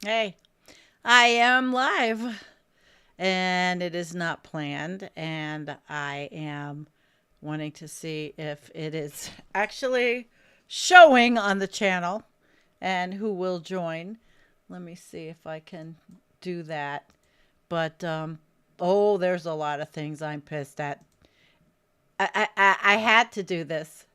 Hey, I am live and it is not planned. And I am wanting to see if it is actually showing on the channel and who will join. Let me see if I can do that. But, oh, there's a lot of things I'm pissed at. I had to do this.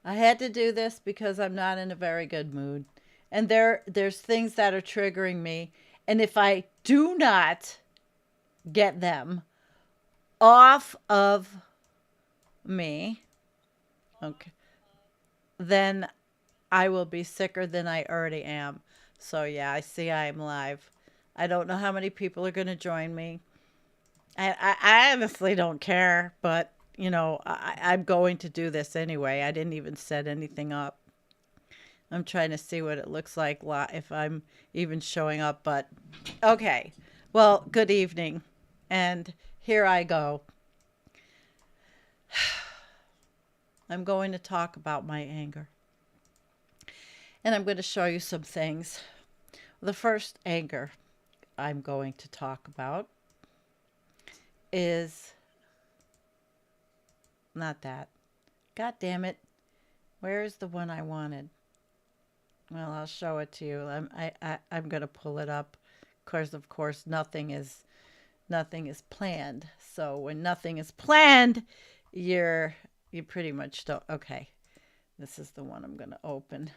I had to do this because I'm not in a very good mood. And there's things that are triggering me. And if I do not get them off of me, okay, then I will be sicker than I already am. So yeah, I see I am live. I don't know how many people are going to join me. I honestly don't care, but I'm going to do this anyway. I didn't even set anything up. I'm trying to see what it looks like if I'm even showing up, but okay. Well, good evening. And here I go. I'm going to talk about my anger. And I'm going to show you some things. The first anger I'm going to talk about is not that. God damn it. Where is the one I wanted? Well, I'll show it to you. I'm going to pull it up. Of course, nothing is planned. So when nothing is planned, you pretty much don't. Okay, this is the one I'm going to open,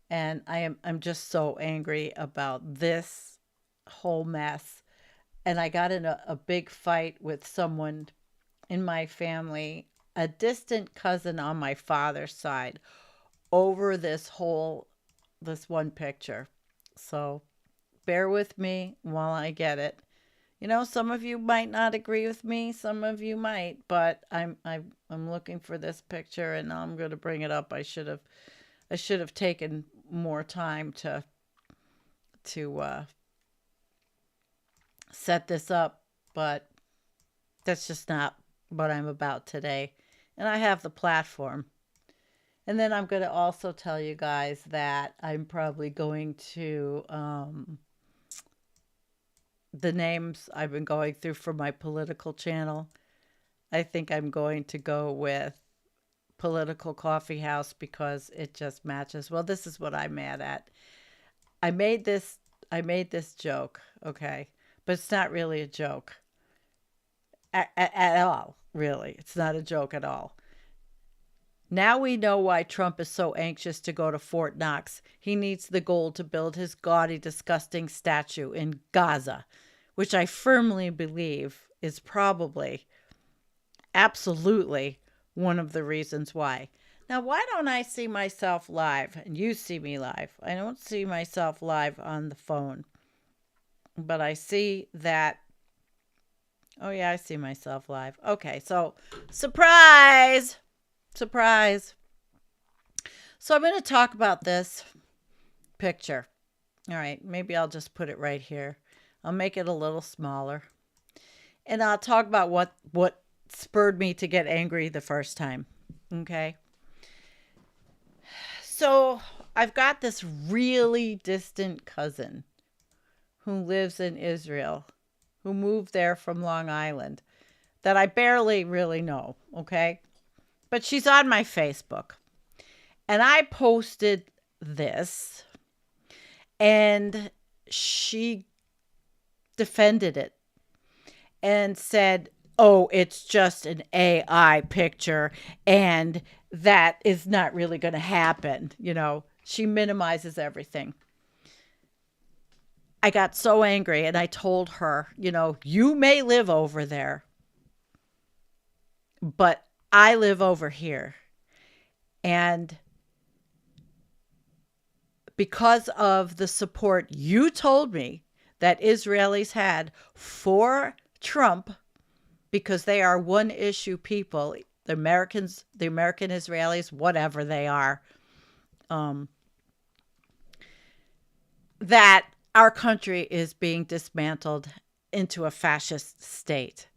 and I'm just so angry about this whole mess. And I got in a big fight with someone in my family, a distant cousin on my father's side, over this one picture. So bear with me while I get it. Some of you might not agree with me, some of you might, but I'm looking for this picture and I'm going to bring it up. I should have taken more time to set this up, but that's just not what I'm about today. And I have the platform. And then I'm going to also tell you guys that I'm probably going to the names I've been going through for my political channel. I think I'm going to go with Political Coffee House because it just matches. Well, this is what I'm mad at. I made this I made this joke, okay? But it's not really a joke at all, really. It's not a joke at all. Now we know why Trump is so anxious to go to Fort Knox. He needs the gold to build his gaudy, disgusting statue in Gaza, which I firmly believe is probably, absolutely, one of the reasons why. Now, why don't I see myself live and you see me live? I don't see myself live on the phone, but I see that. Oh, yeah, I see myself live. Okay, so surprise! Surprise. So I'm going to talk about this picture. All right, maybe I'll just put it right here. I'll make it a little smaller. And I'll talk about what spurred me to get angry the first time. Okay? So, I've got this really distant cousin who lives in Israel, who moved there from Long Island, that I barely really know, okay? But she's on my Facebook. And I posted this, and she defended it and said, oh, it's just an AI picture and that is not really going to happen. She minimizes everything. I got so angry and I told her, you may live over there, but I live over here. And because of the support you told me that Israelis had for Trump, because they are one issue people, the Americans, the American Israelis, whatever they are, that our country is being dismantled into a fascist state.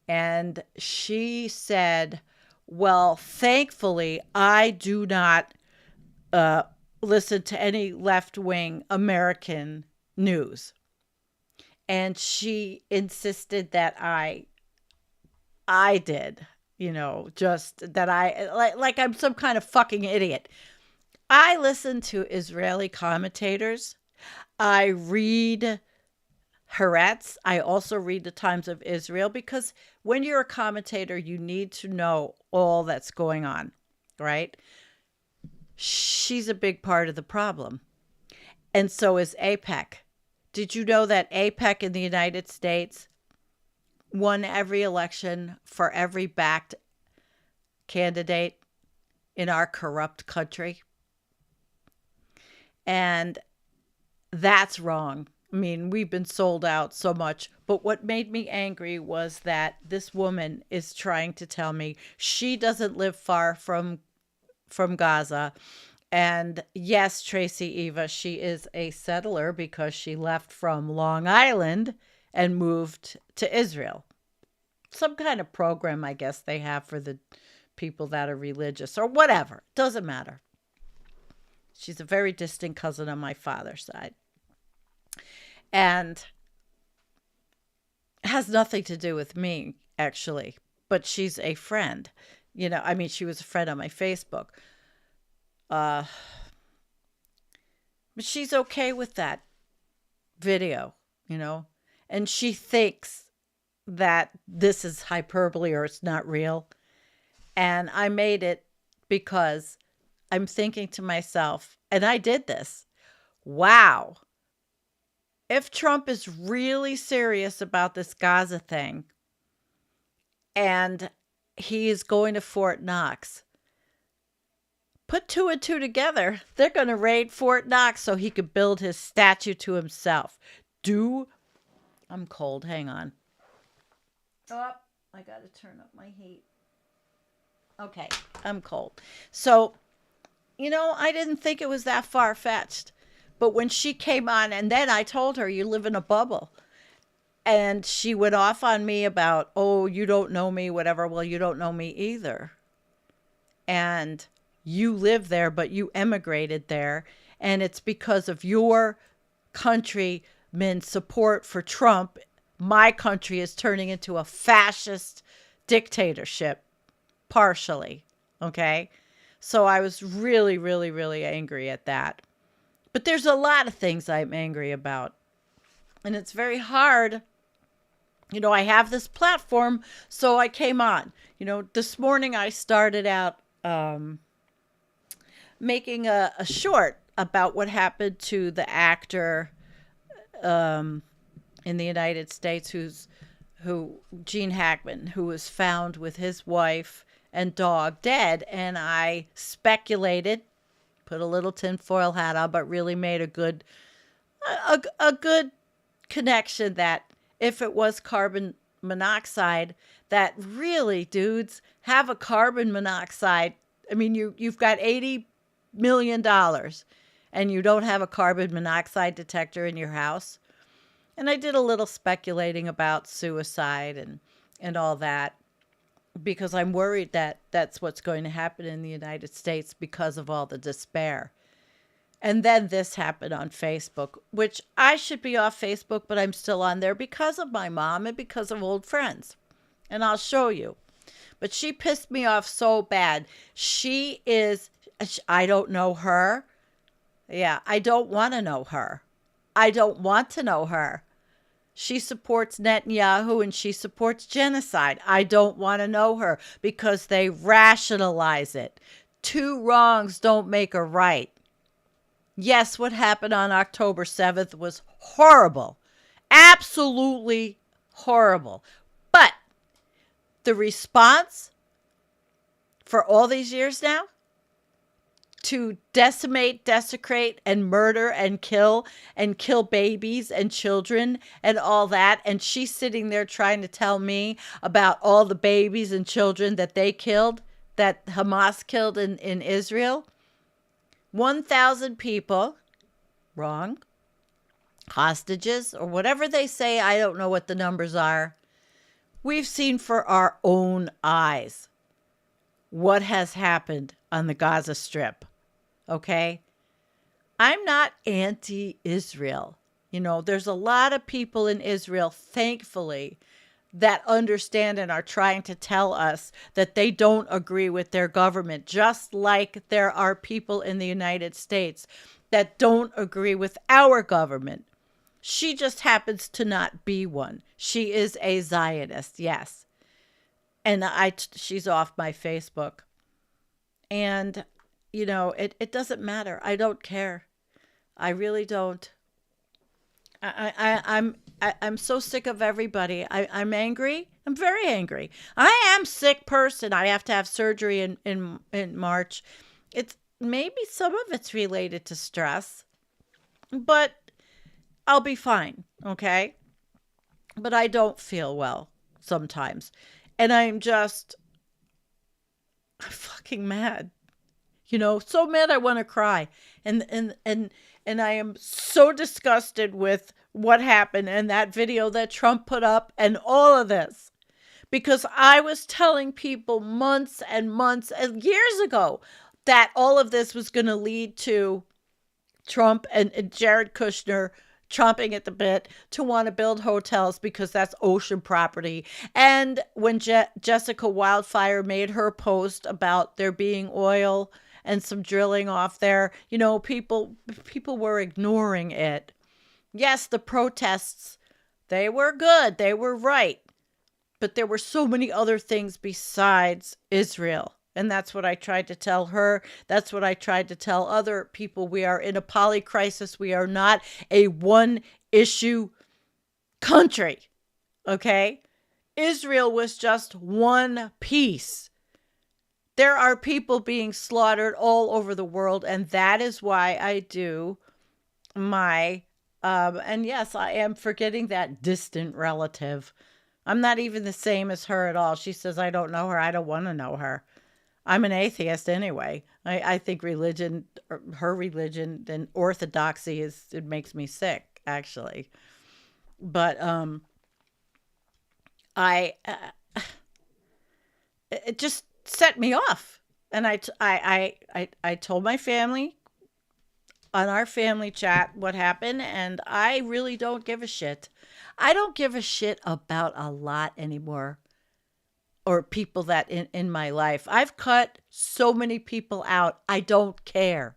And she said, well, thankfully, I do not listen to any left-wing American news. And she insisted that I did, just that I like I'm some kind of fucking idiot. I listen to Israeli commentators. I read Haaretz. I also read the Times of Israel because when you're a commentator, you need to know all that's going on, right? She's a big part of the problem. And so is AIPAC. Did you know that AIPAC in the United States won every election for every backed candidate in our corrupt country? And that's wrong. I mean, we've been sold out so much. But what made me angry was that this woman is trying to tell me she doesn't live far from Gaza. And yes, Tracy Eva, she is a settler because she left from Long Island and moved to Israel. Some kind of program, I guess, they have for the people that are religious or whatever. Doesn't matter. She's a very distant cousin on my father's side. And has nothing to do with me, actually. But she's a friend. She was a friend on my Facebook. But she's okay with that video, and she thinks that this is hyperbole or it's not real. And I made it because I'm thinking to myself, and I did this. Wow. If Trump is really serious about this Gaza thing and he is going to Fort Knox, put two and two together. They're going to raid Fort Knox so he could build his statue to himself. I'm cold. Hang on. Oh, I got to turn up my heat. Okay, I'm cold. So, I didn't think it was that far-fetched. But when she came on, and then I told her, you live in a bubble. And she went off on me about, oh, you don't know me, whatever. Well, you don't know me either. And you live there, but you emigrated there. And it's because of your countrymen's support for Trump. My country is turning into a fascist dictatorship, partially. Okay? So I was really, really, really angry at that. But there's a lot of things I'm angry about. And it's very hard. I have this platform, so I came on. This morning I started out making a short about what happened to the actor in the United States Gene Hackman, who was found with his wife and dog dead. And I speculated, put a little tinfoil hat on, but really made a good connection that if it was carbon monoxide, that really, dudes, have a carbon monoxide. I mean, you've got $80 million and you don't have a carbon monoxide detector in your house. And I did a little speculating about suicide and all that, because I'm worried that that's what's going to happen in the United States because of all the despair. And then this happened on Facebook, which I should be off Facebook, but I'm still on there because of my mom and because of old friends. And I'll show you. But she pissed me off so bad. I don't know her. Yeah, I don't want to know her. I don't want to know her. She supports Netanyahu and she supports genocide. I don't want to know her because they rationalize it. Two wrongs don't make a right. Yes, what happened on October 7th was horrible. Absolutely horrible. But the response for all these years now to decimate, desecrate, and murder and kill babies and children and all that. And she's sitting there trying to tell me about all the babies and children that they killed, that Hamas killed in Israel. 1,000 people, wrong, hostages, or whatever they say. I don't know what the numbers are. We've seen for our own eyes what has happened on the Gaza Strip. Okay? I'm not anti-Israel. You know, there's a lot of people in Israel, thankfully, that understand and are trying to tell us that they don't agree with their government, just like there are people in the United States that don't agree with our government. She just happens to not be one. She is a Zionist, yes. And she's off my Facebook. And, you know, it doesn't matter. I don't care. I really don't. I'm so sick of everybody. I'm angry. I'm very angry. I am sick person. I have to have surgery in March. It's maybe some of it's related to stress, but I'll be fine. Okay. But I don't feel well sometimes. And I'm fucking mad. You know, so mad I want to cry. And I am so disgusted with what happened and that video that Trump put up and all of this. Because I was telling people months and months and years ago that all of this was going to lead to Trump and Jared Kushner chomping at the bit to want to build hotels because that's ocean property. And when Jessica Wildfire made her post about there being oil and some drilling off there, you know, people were ignoring it. Yes, the protests, they were good. They were right. But there were so many other things besides Israel. And that's what I tried to tell her. That's what I tried to tell other people. We are in a poly crisis. We are not a one issue country. Okay? Israel was just one piece. There are people being slaughtered all over the world. And that is why I do my, and yes, I am forgetting that distant relative. I'm not even the same as her at all. She says, I don't know her. I don't want to know her. I'm an atheist anyway. I think religion, her religion and orthodoxy it makes me sick, actually. But it just set me off. And I told my family on our family chat what happened, and I really don't give a shit. I don't give a shit about a lot anymore. Or people that in my life. I've cut so many people out. I don't care.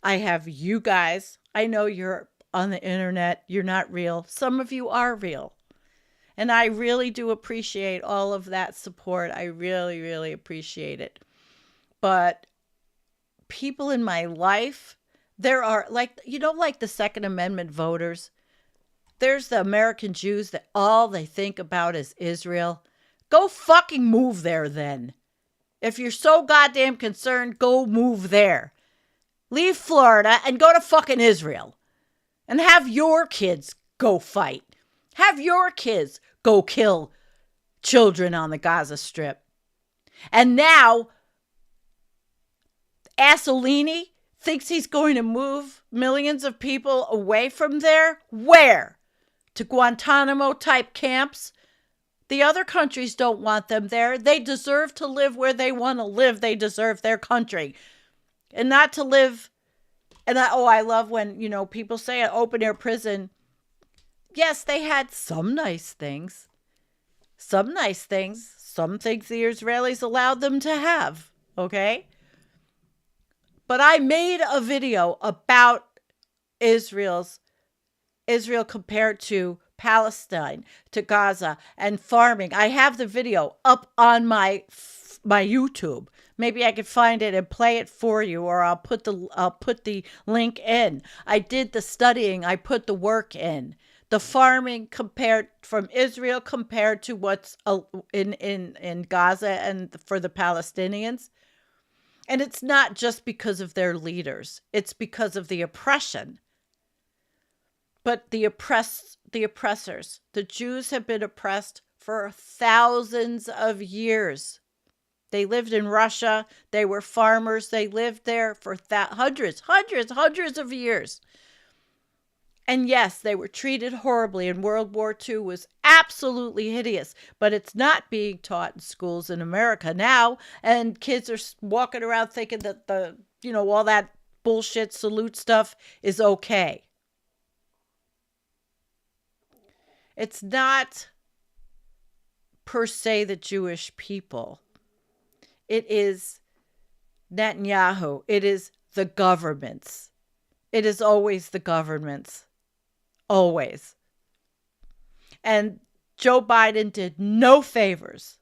I have you guys. I know you're on the internet. You're not real. Some of you are real. And I really do appreciate all of that support. I really, really appreciate it. But people in my life, there are like, you know, like the Second Amendment voters. There's the American Jews that all they think about is Israel. Go fucking move there then. If you're so goddamn concerned, go move there. Leave Florida and go to fucking Israel. And have your kids go fight. Have your kids go kill children on the Gaza Strip. And now, Assolini thinks he's going to move millions of people away from there. Where? To Guantanamo type camps? The other countries don't want them there. They deserve to live where they want to live. They deserve their country. And not to live. And I love when, you know, people say an open air prison. Yes, they had some nice things. Some nice things. Some things the Israelis allowed them to have. Okay? But I made a video about Israel compared to Palestine, to Gaza, and farming. I have the video up on my YouTube. Maybe I could find it and play it for you, or I'll put the link in. I did the studying. I put the work in. The farming compared from Israel compared to what's in Gaza and for the Palestinians. And it's not just because of their leaders. It's because of the oppression. But the oppressors, the Jews have been oppressed for thousands of years. They lived in Russia. They were farmers. They lived there for hundreds of years. And yes, they were treated horribly, and World War II was absolutely hideous. But it's not being taught in schools in America now, and kids are walking around thinking that all that bullshit salute stuff is okay. It's not per se the Jewish people. It is Netanyahu. It is the governments. It is always the governments. Always. And Joe Biden did no favors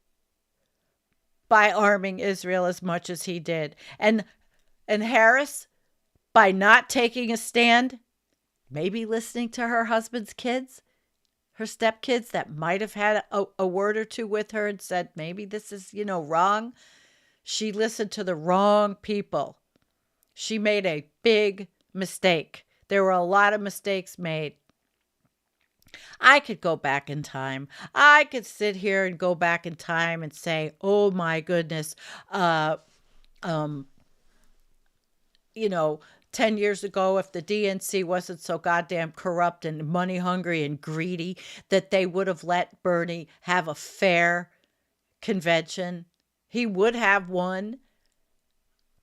by arming Israel as much as he did. And Harris, by not taking a stand, maybe listening to her husband's kids, her stepkids that might have had a word or two with her and said, maybe this is, wrong. She listened to the wrong people. She made a big mistake. There were a lot of mistakes made. I could go back in time. I could sit here and go back in time and say, oh my goodness, 10 years ago, if the DNC wasn't so goddamn corrupt and money hungry and greedy, that they would have let Bernie have a fair convention. He would have won,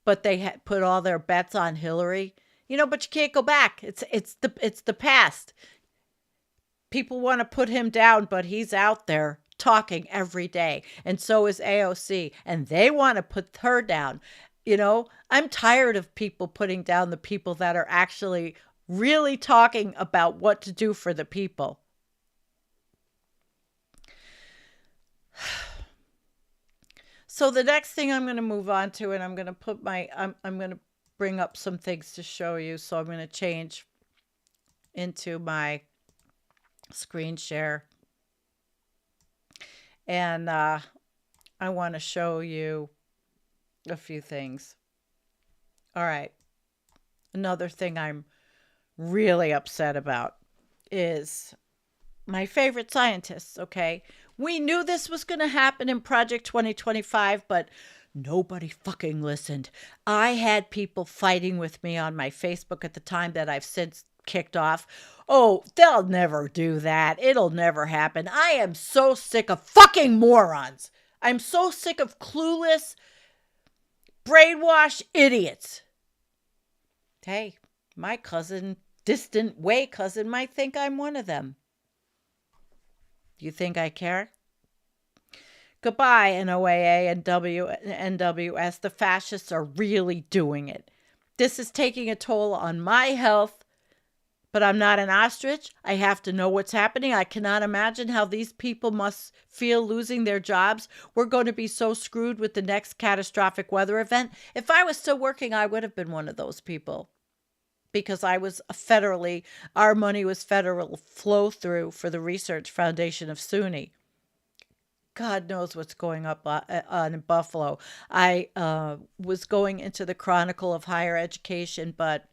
but they had put all their bets on Hillary. But you can't go back. It's the past. People want to put him down, but he's out there talking every day. And so is AOC. And they want to put her down. I'm tired of people putting down the people that are actually really talking about what to do for the people. So the next thing I'm going to move on to, and I'm going to put I'm going to bring up some things to show you. So I'm going to change into my screen share. And I want to show you a few things. All right. Another thing I'm really upset about is my favorite scientists, okay? We knew this was going to happen in Project 2025, but nobody fucking listened. I had people fighting with me on my Facebook at the time that I've since kicked off. Oh, they'll never do that. It'll never happen. I am so sick of fucking morons. I'm so sick of clueless, brainwashed idiots. Hey, my cousin, distant way cousin, might think I'm one of them. Do you think I care? Goodbye, NOAA and NWS. The fascists are really doing it. This is taking a toll on my health, but I'm not an ostrich. I have to know what's happening. I cannot imagine how these people must feel losing their jobs. We're going to be so screwed with the next catastrophic weather event. If I was still working, I would have been one of those people. Because our money was federal flow through for the Research Foundation of SUNY. God knows what's going up on in Buffalo. I was going into the Chronicle of Higher Education, but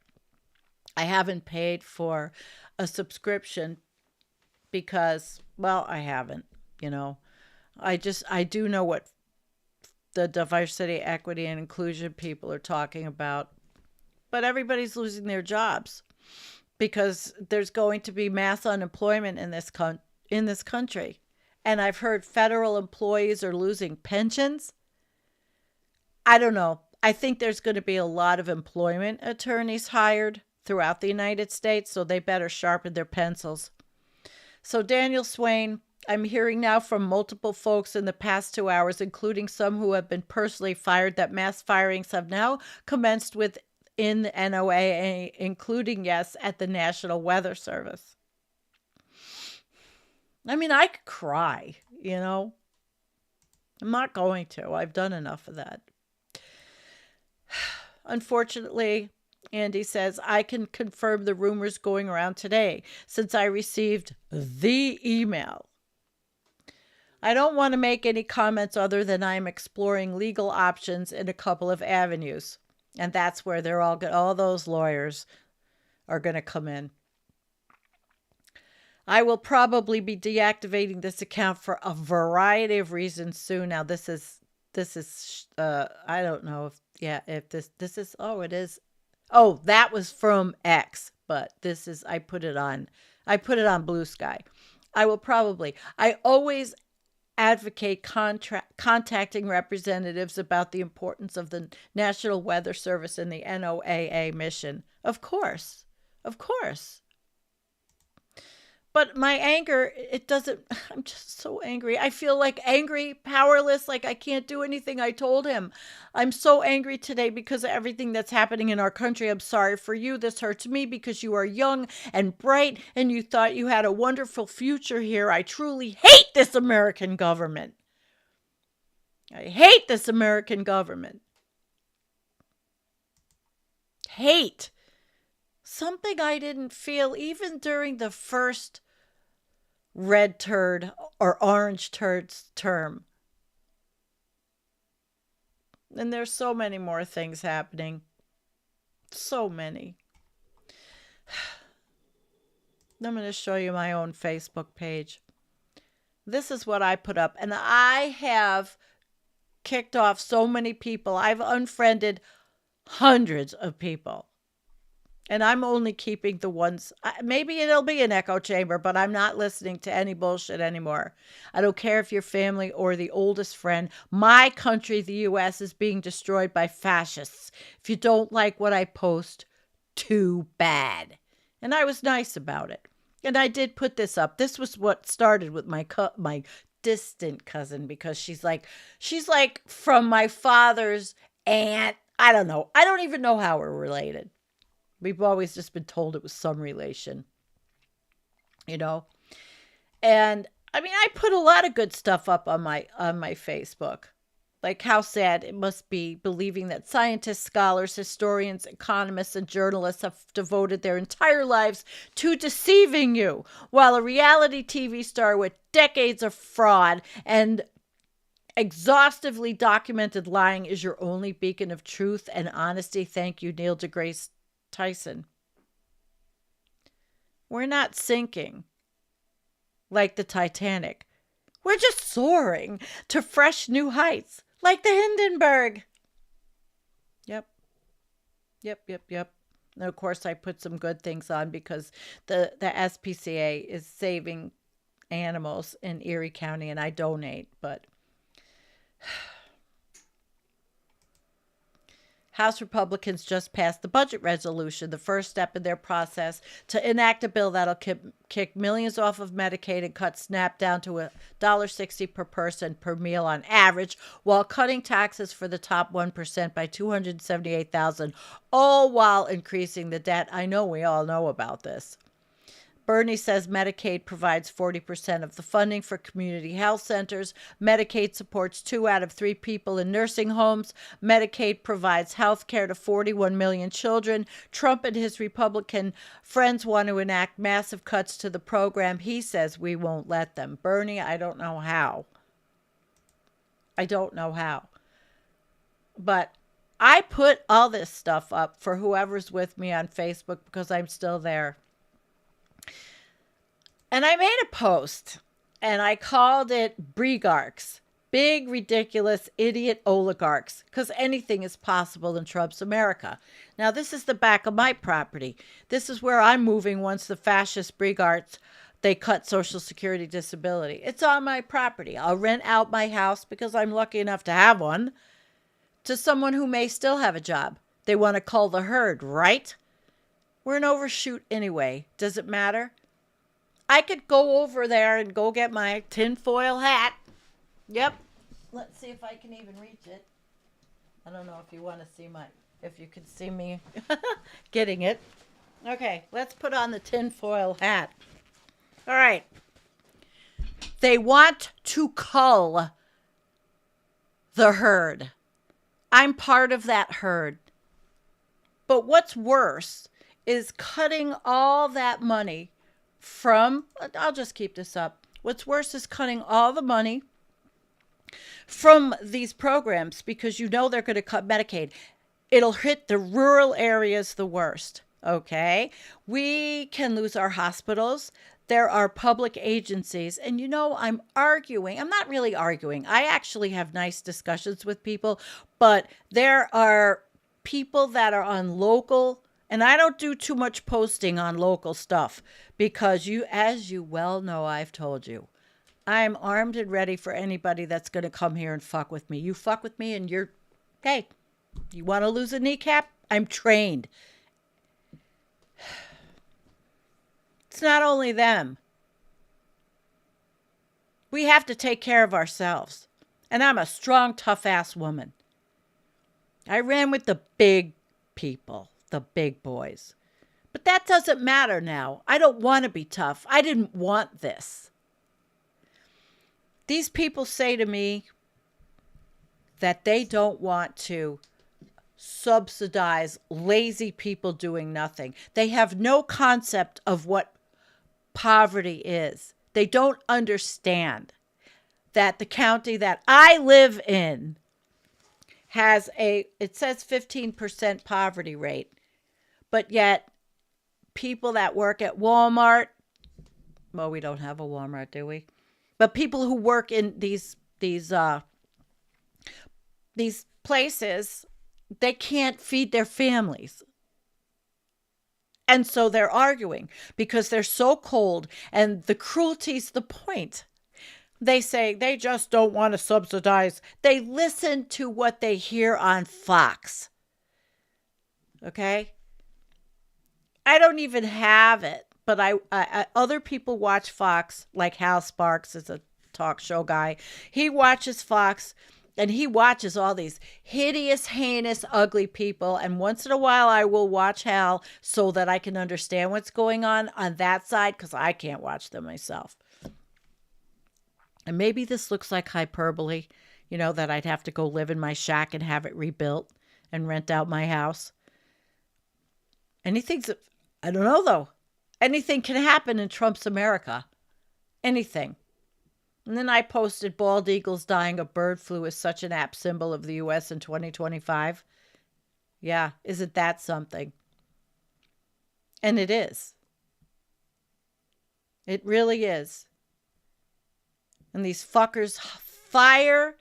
I haven't paid for a subscription because, well, I haven't, I do know what the diversity, equity, and inclusion people are talking about. But everybody's losing their jobs because there's going to be mass unemployment in this country. And I've heard federal employees are losing pensions. I don't know. I think there's going to be a lot of employment attorneys hired throughout the United States, so they better sharpen their pencils. So Daniel Swain, I'm hearing now from multiple folks in the past 2 hours, including some who have been personally fired, that mass firings have now commenced in the NOAA, including, yes, at the National Weather Service. I mean, I could cry, I'm not going to. I've done enough of that. Unfortunately, Andy says, I can confirm the rumors going around today since I received the email. I don't want to make any comments other than I'm exploring legal options in a couple of avenues. And that's where they're all those lawyers are going to come in. I will probably be deactivating this account for a variety of reasons soon. Now, this is I don't know if this is, oh, it is. Oh, that was from X, but I put it on Blue Sky. I always advocate contacting representatives about the importance of the National Weather Service and the NOAA mission. Of course. Of course. But my anger, it doesn't, I'm just so angry. I feel like angry, powerless, like I can't do anything. I told him. I'm so angry today because of everything that's happening in our country. I'm sorry for you. This hurts me because you are young and bright and you thought you had a wonderful future here. I truly hate this American government. I hate this American government. Hate. Something I didn't feel even during the first red turd or orange turd's term. And there's so many more things happening. So many. I'm going to show you my own Facebook page. This is what I put up. And I have kicked off so many people. I've unfriended hundreds of people. And I'm only keeping the ones, maybe it'll be an echo chamber, but I'm not listening to any bullshit anymore. I don't care if you're family or the oldest friend. My country, the U.S., is being destroyed by fascists. If you don't like what I post, too bad. And I was nice about it. And I did put this up. This was what started with my distant cousin, because she's like from my father's aunt. I don't know. I don't even know how we're related. We've always just been told it was some relation, you know? And I mean, I put a lot of good stuff up on my Facebook. Like how sad it must be believing that scientists, scholars, historians, economists, and journalists have devoted their entire lives to deceiving you, while a reality TV star with decades of fraud and exhaustively documented lying is your only beacon of truth and honesty. Thank you, Neil deGrasse Tyson. We're not sinking like the Titanic. We're just soaring to fresh new heights like the Hindenburg. Yep. And of course, I put some good things on because the SPCA is saving animals in Erie County, and I donate, but House Republicans just passed the budget resolution, the first step in their process to enact a bill that'll kick millions off of Medicaid and cut SNAP down to $1.60 per person per meal on average, while cutting taxes for the top 1% by $278,000, all while increasing the debt. I know we all know about this. Bernie says Medicaid provides 40% of the funding for community health centers. Medicaid supports 2 out of 3 people in nursing homes. Medicaid provides health care to 41 million children. Trump and his Republican friends want to enact massive cuts to the program. He says we won't let them. Bernie, I don't know how. But I put all this stuff up for whoever's with me on Facebook because I'm still there. And I made a post, and I called it Brigarchs, big, ridiculous, idiot oligarchs, because anything is possible in Trump's America. Now, this is the back of my property. This is where I'm moving once the fascist Brigarchs, they cut Social Security disability. It's on my property. I'll rent out my house, because I'm lucky enough to have one, to someone who may still have a job. They want to cull the herd, right? We're an overshoot anyway. Does it matter? I could go over there and go get my tinfoil hat. Yep. Let's see if I can even reach it. I don't know if you want to see if you can see me getting it. Okay, let's put on the tinfoil hat. All right. They want to cull the herd. I'm part of that herd. But what's worse is cutting all that money from, I'll just keep this up. What's worse is cutting all the money from these programs, because you know they're going to cut Medicaid. It'll hit the rural areas the worst, okay? We can lose our hospitals. There are public agencies. And you know, I'm not really arguing. I actually have nice discussions with people, but there are people that are on local. And I don't do too much posting on local stuff because as you well know, I've told you, I'm armed and ready for anybody that's going to come here and fuck with me. You fuck with me and hey, you want to lose a kneecap? I'm trained. It's not only them. We have to take care of ourselves. And I'm a strong, tough-ass woman. I ran with the big people, the big boys. But that doesn't matter now. I don't want to be tough. I didn't want this. These people say to me that they don't want to subsidize lazy people doing nothing. They have no concept of what poverty is. They don't understand that the county that I live in has it says 15% poverty rate, but yet people that work at Walmart, well, we don't have a Walmart, do we? But people who work in these places, they can't feed their families. And so they're arguing because they're so cold, and the cruelty's the point. They say they just don't want to subsidize. They listen to what they hear on Fox. Okay? I don't even have it, but I other people watch Fox, like Hal Sparks is a talk show guy. He watches Fox, and he watches all these hideous, heinous, ugly people. And once in a while, I will watch Hal so that I can understand what's going on that side, because I can't watch them myself. And maybe this looks like hyperbole, that I'd have to go live in my shack and have it rebuilt and rent out my house. I don't know, though. Anything can happen in Trump's America. Anything. And then I posted bald eagles dying of bird flu is such an apt symbol of the U.S. in 2025. Yeah, isn't that something? And it is. It really is. And these fuckers fire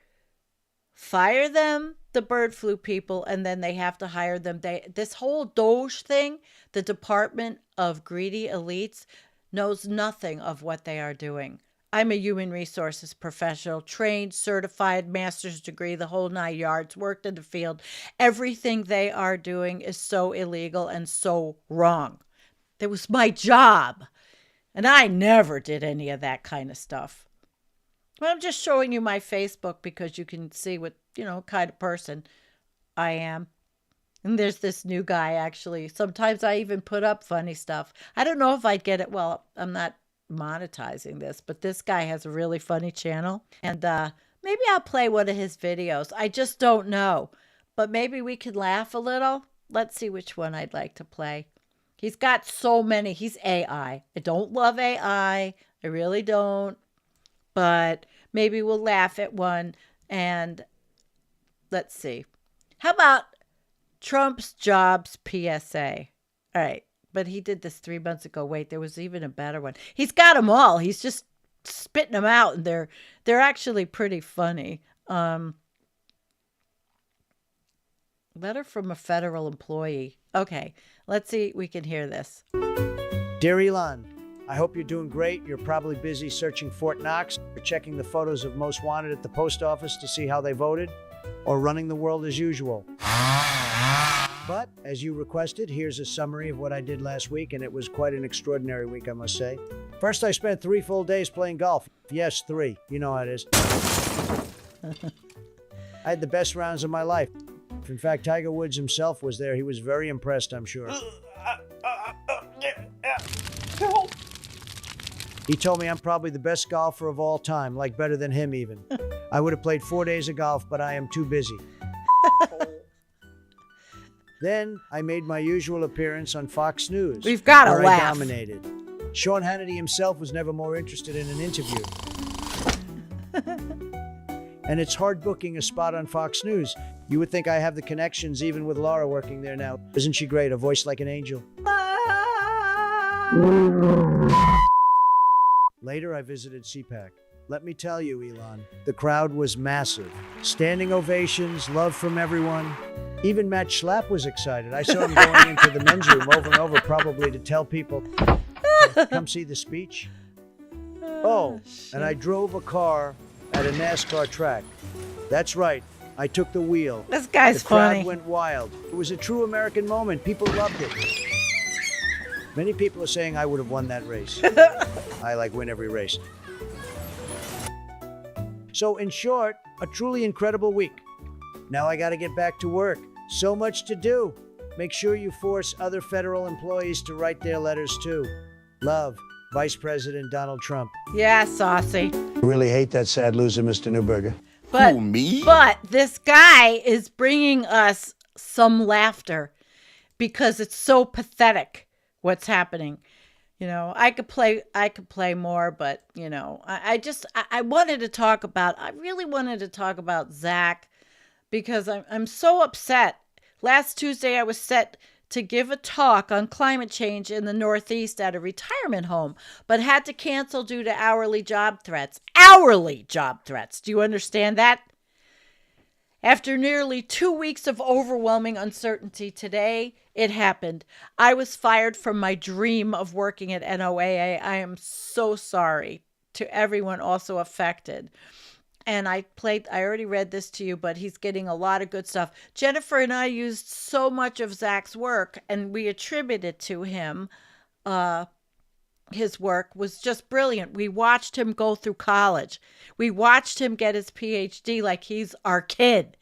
them, the bird flu people, and then they have to hire them. This whole Doge thing, the Department of Greedy Elites, knows nothing of what they are doing. I'm a human resources professional, trained, certified, master's degree, the whole 9 yards, worked in the field. Everything they are doing is so illegal and so wrong. That was my job. And I never did any of that kind of stuff. Well, I'm just showing you my Facebook because you can see what, kind of person I am. And there's this new guy, actually. Sometimes I even put up funny stuff. I don't know if I'd get it. Well, I'm not monetizing this, but this guy has a really funny channel. And maybe I'll play one of his videos. I just don't know. But maybe we could laugh a little. Let's see which one I'd like to play. He's got so many. He's AI. I don't love AI. I really don't. But maybe we'll laugh at one. And let's see. How about Trump's jobs PSA? All right. But he did this 3 months ago. Wait, there was even a better one. He's got them all. He's just spitting them out. And they're actually pretty funny. Letter from a federal employee. Okay. Let's see. We can hear this. Dear Elon, I hope you're doing great. You're probably busy searching Fort Knox, or checking the photos of most wanted at the post office to see how they voted, or running the world as usual. But, as you requested, here's a summary of what I did last week, and it was quite an extraordinary week, I must say. First, I spent 3 full days playing golf. Yes, 3. You know how it is. I had the best rounds of my life. In fact, Tiger Woods himself was there. He was very impressed, I'm sure. He told me I'm probably the best golfer of all time, like better than him even. I would have played 4 days of golf, but I am too busy. Then I made my usual appearance on Fox News. We've got to where laugh. I dominated. Sean Hannity himself was never more interested in an interview. And it's hard booking a spot on Fox News. You would think I have the connections even with Laura working there now. Isn't she great? A voice like an angel. Later, I visited CPAC. Let me tell you, Elon, the crowd was massive. Standing ovations, love from everyone. Even Matt Schlapp was excited. I saw him going into the men's room over and over, probably to tell people to come see the speech. Oh, and I drove a car at a NASCAR track. That's right. I took the wheel. This guy's The crowd funny. went wild. It was a true American moment. People loved it. Many people are saying I would have won that race. I win every race. So in short, a truly incredible week. Now I got to get back to work. So much to do. Make sure you force other federal employees to write their letters too. Love, Vice President Donald Trump. Yeah, saucy. I really hate that sad loser, Mr. Newberger. But, Who, me? But this guy is bringing us some laughter because it's so pathetic what's happening. You know, I could play more, but you know, I wanted to talk about, I really wanted to talk about Zach because I'm so upset. Last Tuesday, I was set to give a talk on climate change in the Northeast at a retirement home, but had to cancel due to hourly job threats. Hourly job threats. Do you understand that? After nearly 2 weeks of overwhelming uncertainty, today it happened. I was fired from my dream of working at NOAA. I am so sorry to everyone also affected. And I already read this to you, but he's getting a lot of good stuff. Jennifer and I used so much of Zach's work, and we attribute it to him. His work was just brilliant. We watched him go through college. We watched him get his PhD like he's our kid.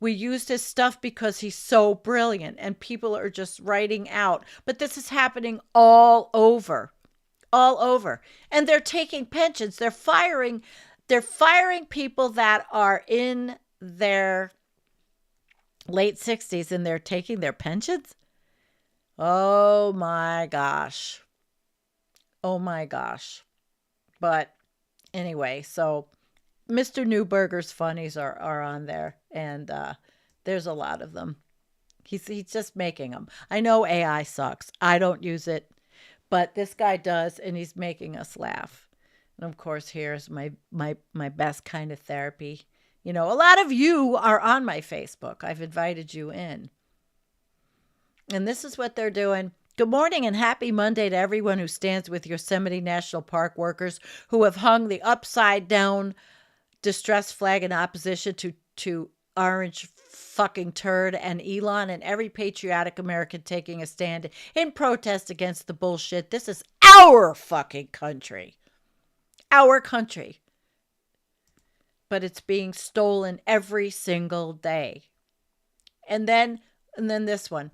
We used his stuff because he's so brilliant, and people are just writing out. But this is happening all over. And they're taking pensions. They're firing people that are in their late 60s and they're taking their pensions. Oh my gosh. But anyway, so Mr. Newberger's funnies are on there, and there's a lot of them. He's just making them. I know AI sucks. I don't use it, but this guy does, and he's making us laugh. And of course, here's my best kind of therapy. You know, a lot of you are on my Facebook. I've invited you in. And this is what they're doing. Good morning and happy Monday to everyone who stands with Yosemite National Park workers who have hung the upside down distress flag in opposition to orange fucking turd and Elon, and every patriotic American taking a stand in protest against the bullshit. This is our fucking country. Our country. But it's being stolen every single day. And then this one.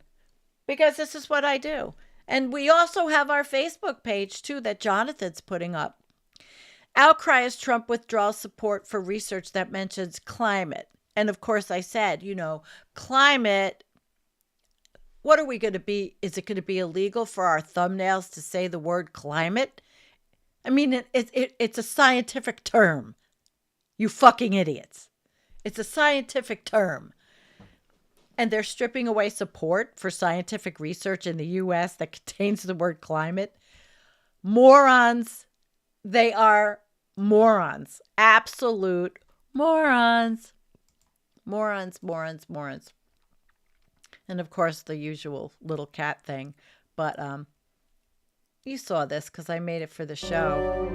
Because this is what I do. And we also have our Facebook page, too, that Jonathan's putting up. Outcry as Trump withdraws support for research that mentions climate. And, of course, I said, you know, climate, what are we going to be? Is it going to be illegal for our thumbnails to say the word climate? I mean, it's a scientific term. You fucking idiots. It's a scientific term. And they're stripping away support for scientific research in the U.S. that contains the word climate. Morons. They are morons. Absolute morons. Morons. And, of course, the usual little cat thing. But you saw this because I made it for the show.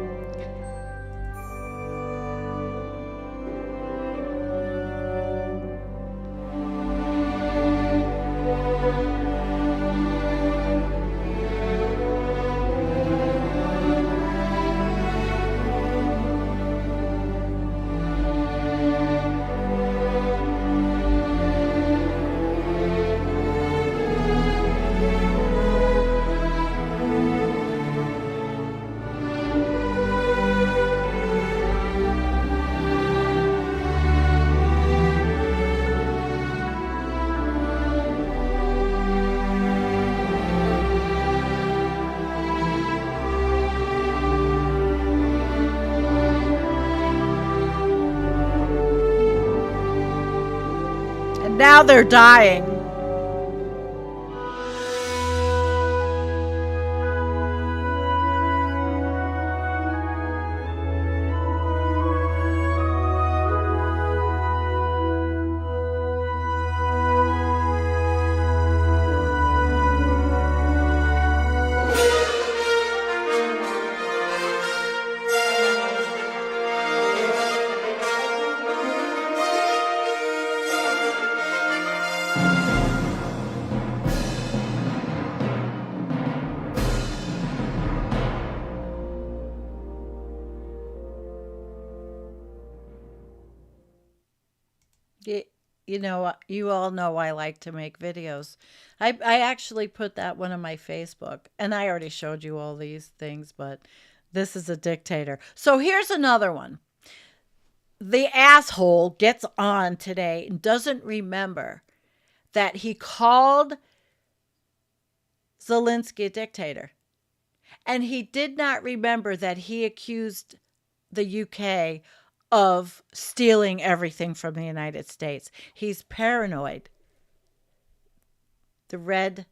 Now they're dying. Y- You know, you all know I like to make videos. I actually put that one on my Facebook, and I already showed you all these things, but this is a dictator. So here's another one. The asshole gets on today and doesn't remember that he called Zelensky a dictator. And he did not remember that he accused the UK of stealing everything from the United States. He's paranoid. The red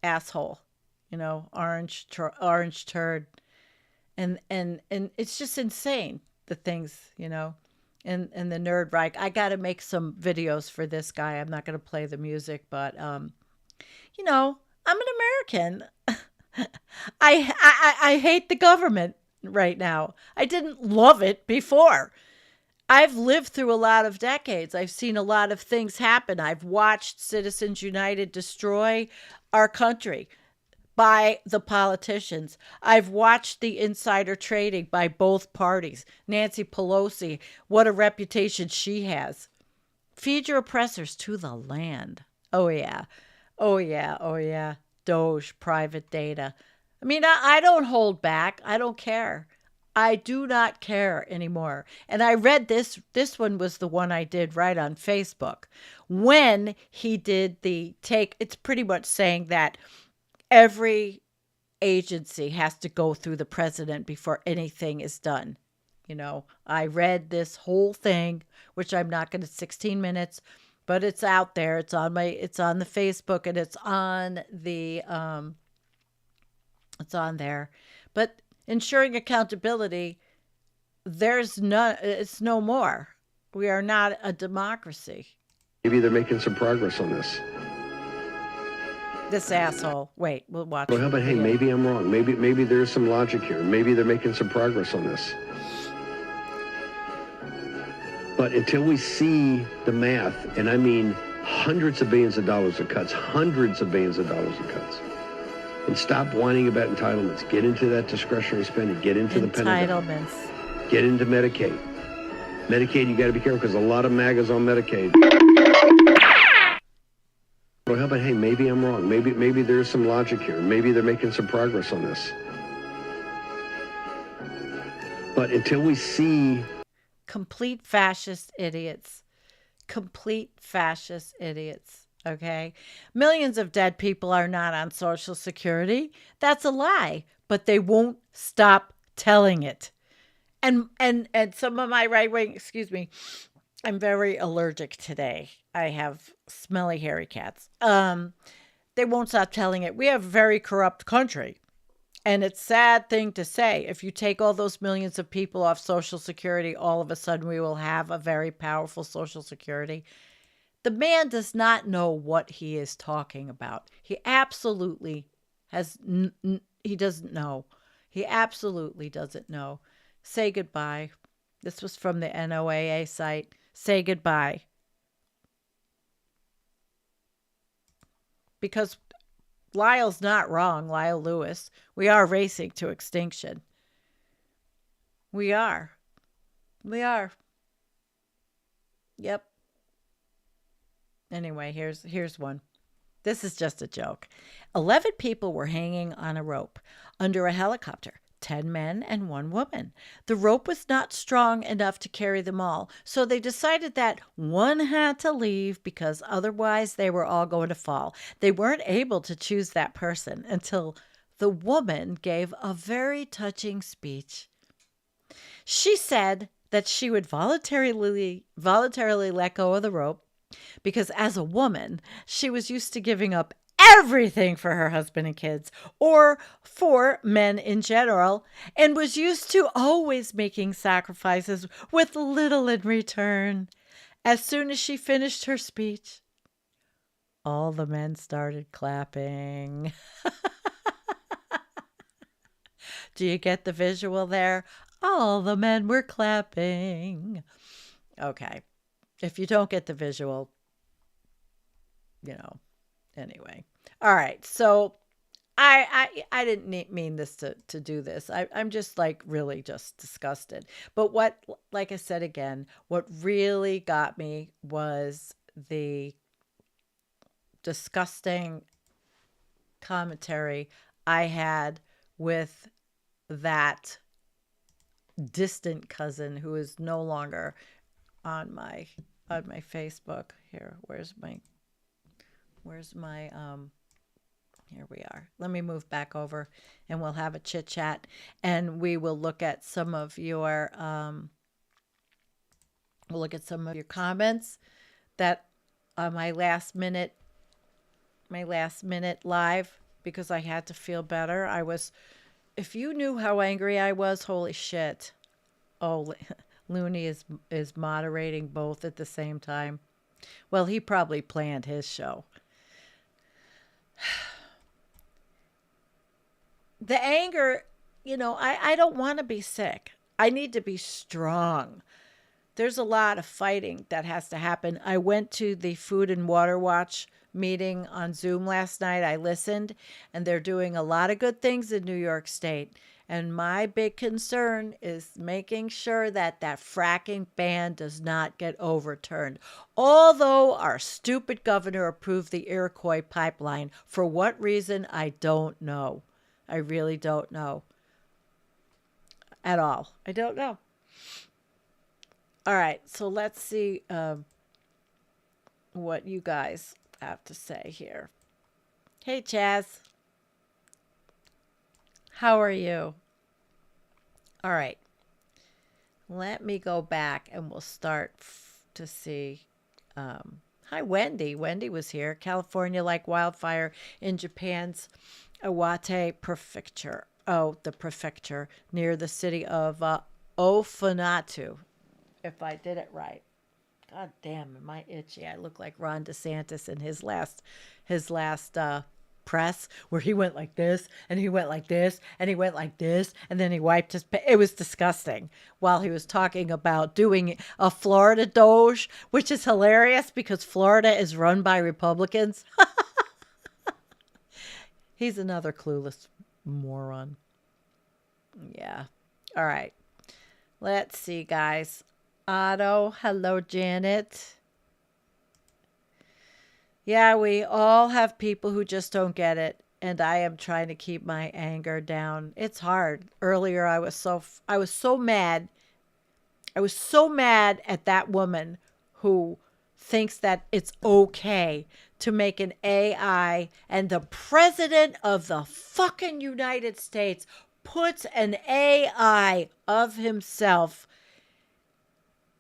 asshole, orange turd, and it's just insane the things, and the nerd right. I got to make some videos for this guy. I'm not going to play the music, but I'm an American. I hate the government right now. I didn't love it before. I've lived through a lot of decades. I've seen a lot of things happen. I've watched Citizens United destroy our country by the politicians. I've watched the insider trading by both parties. Nancy Pelosi, what a reputation she has. Feed your oppressors to the land. Oh, yeah. Oh, yeah. Oh, yeah. Doge, private data. I mean, I don't hold back. I don't care. I do not care anymore. And I read this. This one was the one I did right on Facebook. When he did the take, it's pretty much saying that every agency has to go through the president before anything is done. I read this whole thing, which I'm not going to 16 minutes, but it's out there. It's on the Facebook, and it's on there. But ensuring accountability, it's no more. We are not a democracy. Maybe they're making some progress on this. This asshole. Wait, we'll watch. Well, how about, hey, maybe I'm wrong. Maybe there's some logic here. Maybe they're making some progress on this. But until we see the math, and I mean hundreds of billions of dollars of cuts, hundreds of billions of dollars of cuts, and stop whining about entitlements. Get into that discretionary spending. Get into the entitlements. Get into Medicaid. Medicaid, you got to be careful because a lot of MAGAs on Medicaid. Well, how about, hey, maybe I'm wrong. Maybe there's some logic here. Maybe they're making some progress on this. But until we see... Complete fascist idiots. Complete fascist idiots. Okay? Millions of dead people are not on Social Security. That's a lie. But they won't stop telling it. And some of my right wing, excuse me, I'm very allergic today. I have smelly, hairy cats. They won't stop telling it. We have a very corrupt country. And it's a sad thing to say. If you take all those millions of people off Social Security, all of a sudden we will have a very powerful Social Security. The man does not know what he is talking about. He absolutely he doesn't know. He absolutely doesn't know. Say goodbye. This was from the NOAA site. Say goodbye. Because Lyle's not wrong, Lyle Lewis. We are racing to extinction. We are. We are. Yep. Anyway, here's one. This is just a joke. 11 people were hanging on a rope under a helicopter. 10 men and 1 woman. The rope was not strong enough to carry them all, so they decided that one had to leave because otherwise they were all going to fall. They weren't able to choose that person until the woman gave a very touching speech. She said that she would voluntarily let go of the rope because as a woman, she was used to giving up everything for her husband and kids, or for men in general, and was used to always making sacrifices with little in return. As soon as she finished her speech, all the men started clapping. Do you get the visual there? All the men were clapping. Okay. If you don't get the visual, anyway. All right. So I didn't mean this to do this. I'm just like really just disgusted. But what, like I said again, what really got me was the disgusting commentary I had with that distant cousin who is no longer on my Facebook. Here, where's my here we are. Let me move back over and we'll have a chit chat and we will look at some of your comments that on my last minute live, because I had to feel better. If you knew how angry I was, holy shit. Oh, Looney is moderating both at the same time. Well, he probably planned his show. The anger, I don't want to be sick. I need to be strong. There's a lot of fighting that has to happen. I went to the Food and Water Watch meeting on Zoom last night. I listened, and they're doing a lot of good things in New York State. And my big concern is making sure that fracking ban does not get overturned. Although our stupid governor approved the Iroquois pipeline, for what reason, I don't know. I really don't know at all. I don't know. All right, so let's see what you guys have to say here. Hey, Chaz. How are you? All right. Let me go back and we'll start to see. Hi, Wendy. Wendy was here. California like wildfire in Japan's Iwate Prefecture. Oh, the prefecture near the city of Ofunatu, if I did it right. God damn, am I itchy? I look like Ron DeSantis in his last press, where he went like this and he went like this and he went like this and then he wiped his. It was disgusting while he was talking about doing a Florida Doge, which is hilarious because Florida is run by Republicans. He's another clueless moron. Yeah. All right. Let's see, guys. Otto, hello, Janet. Yeah, we all have people who just don't get it, and I am trying to keep my anger down. It's hard. Earlier, I was so mad. I was so mad at that woman who thinks that it's okay to make an AI, and the president of the fucking United States puts an AI of himself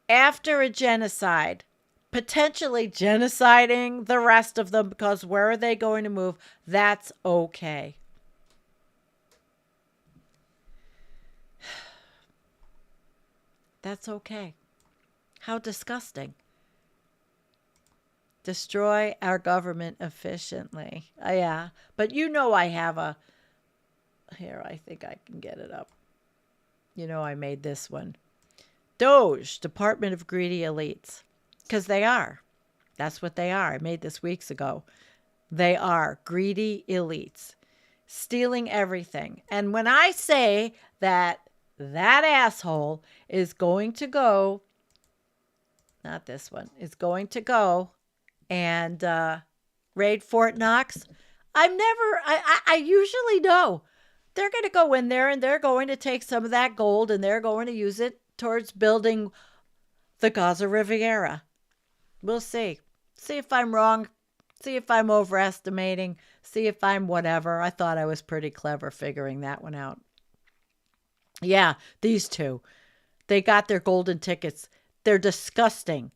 after a genocide, potentially genociding the rest of them, because where are they going to move? That's okay. That's okay. How disgusting. Destroy our government efficiently. Yeah, but I have a... Here, I think I can get it up. I made this one. Doge, Department of Greedy Elites. Because they are. That's what they are. I made this weeks ago. They are greedy elites. Stealing everything. And when I say that asshole is going to go... Not this one. Is going to go and raid Fort Knox. I usually know. They're going to go in there and they're going to take some of that gold and they're going to use it towards building the Gaza Riviera. We'll see. See if I'm wrong. See if I'm overestimating. See if I'm whatever. I thought I was pretty clever figuring that one out. Yeah, these two. They got their golden tickets. They're disgusting.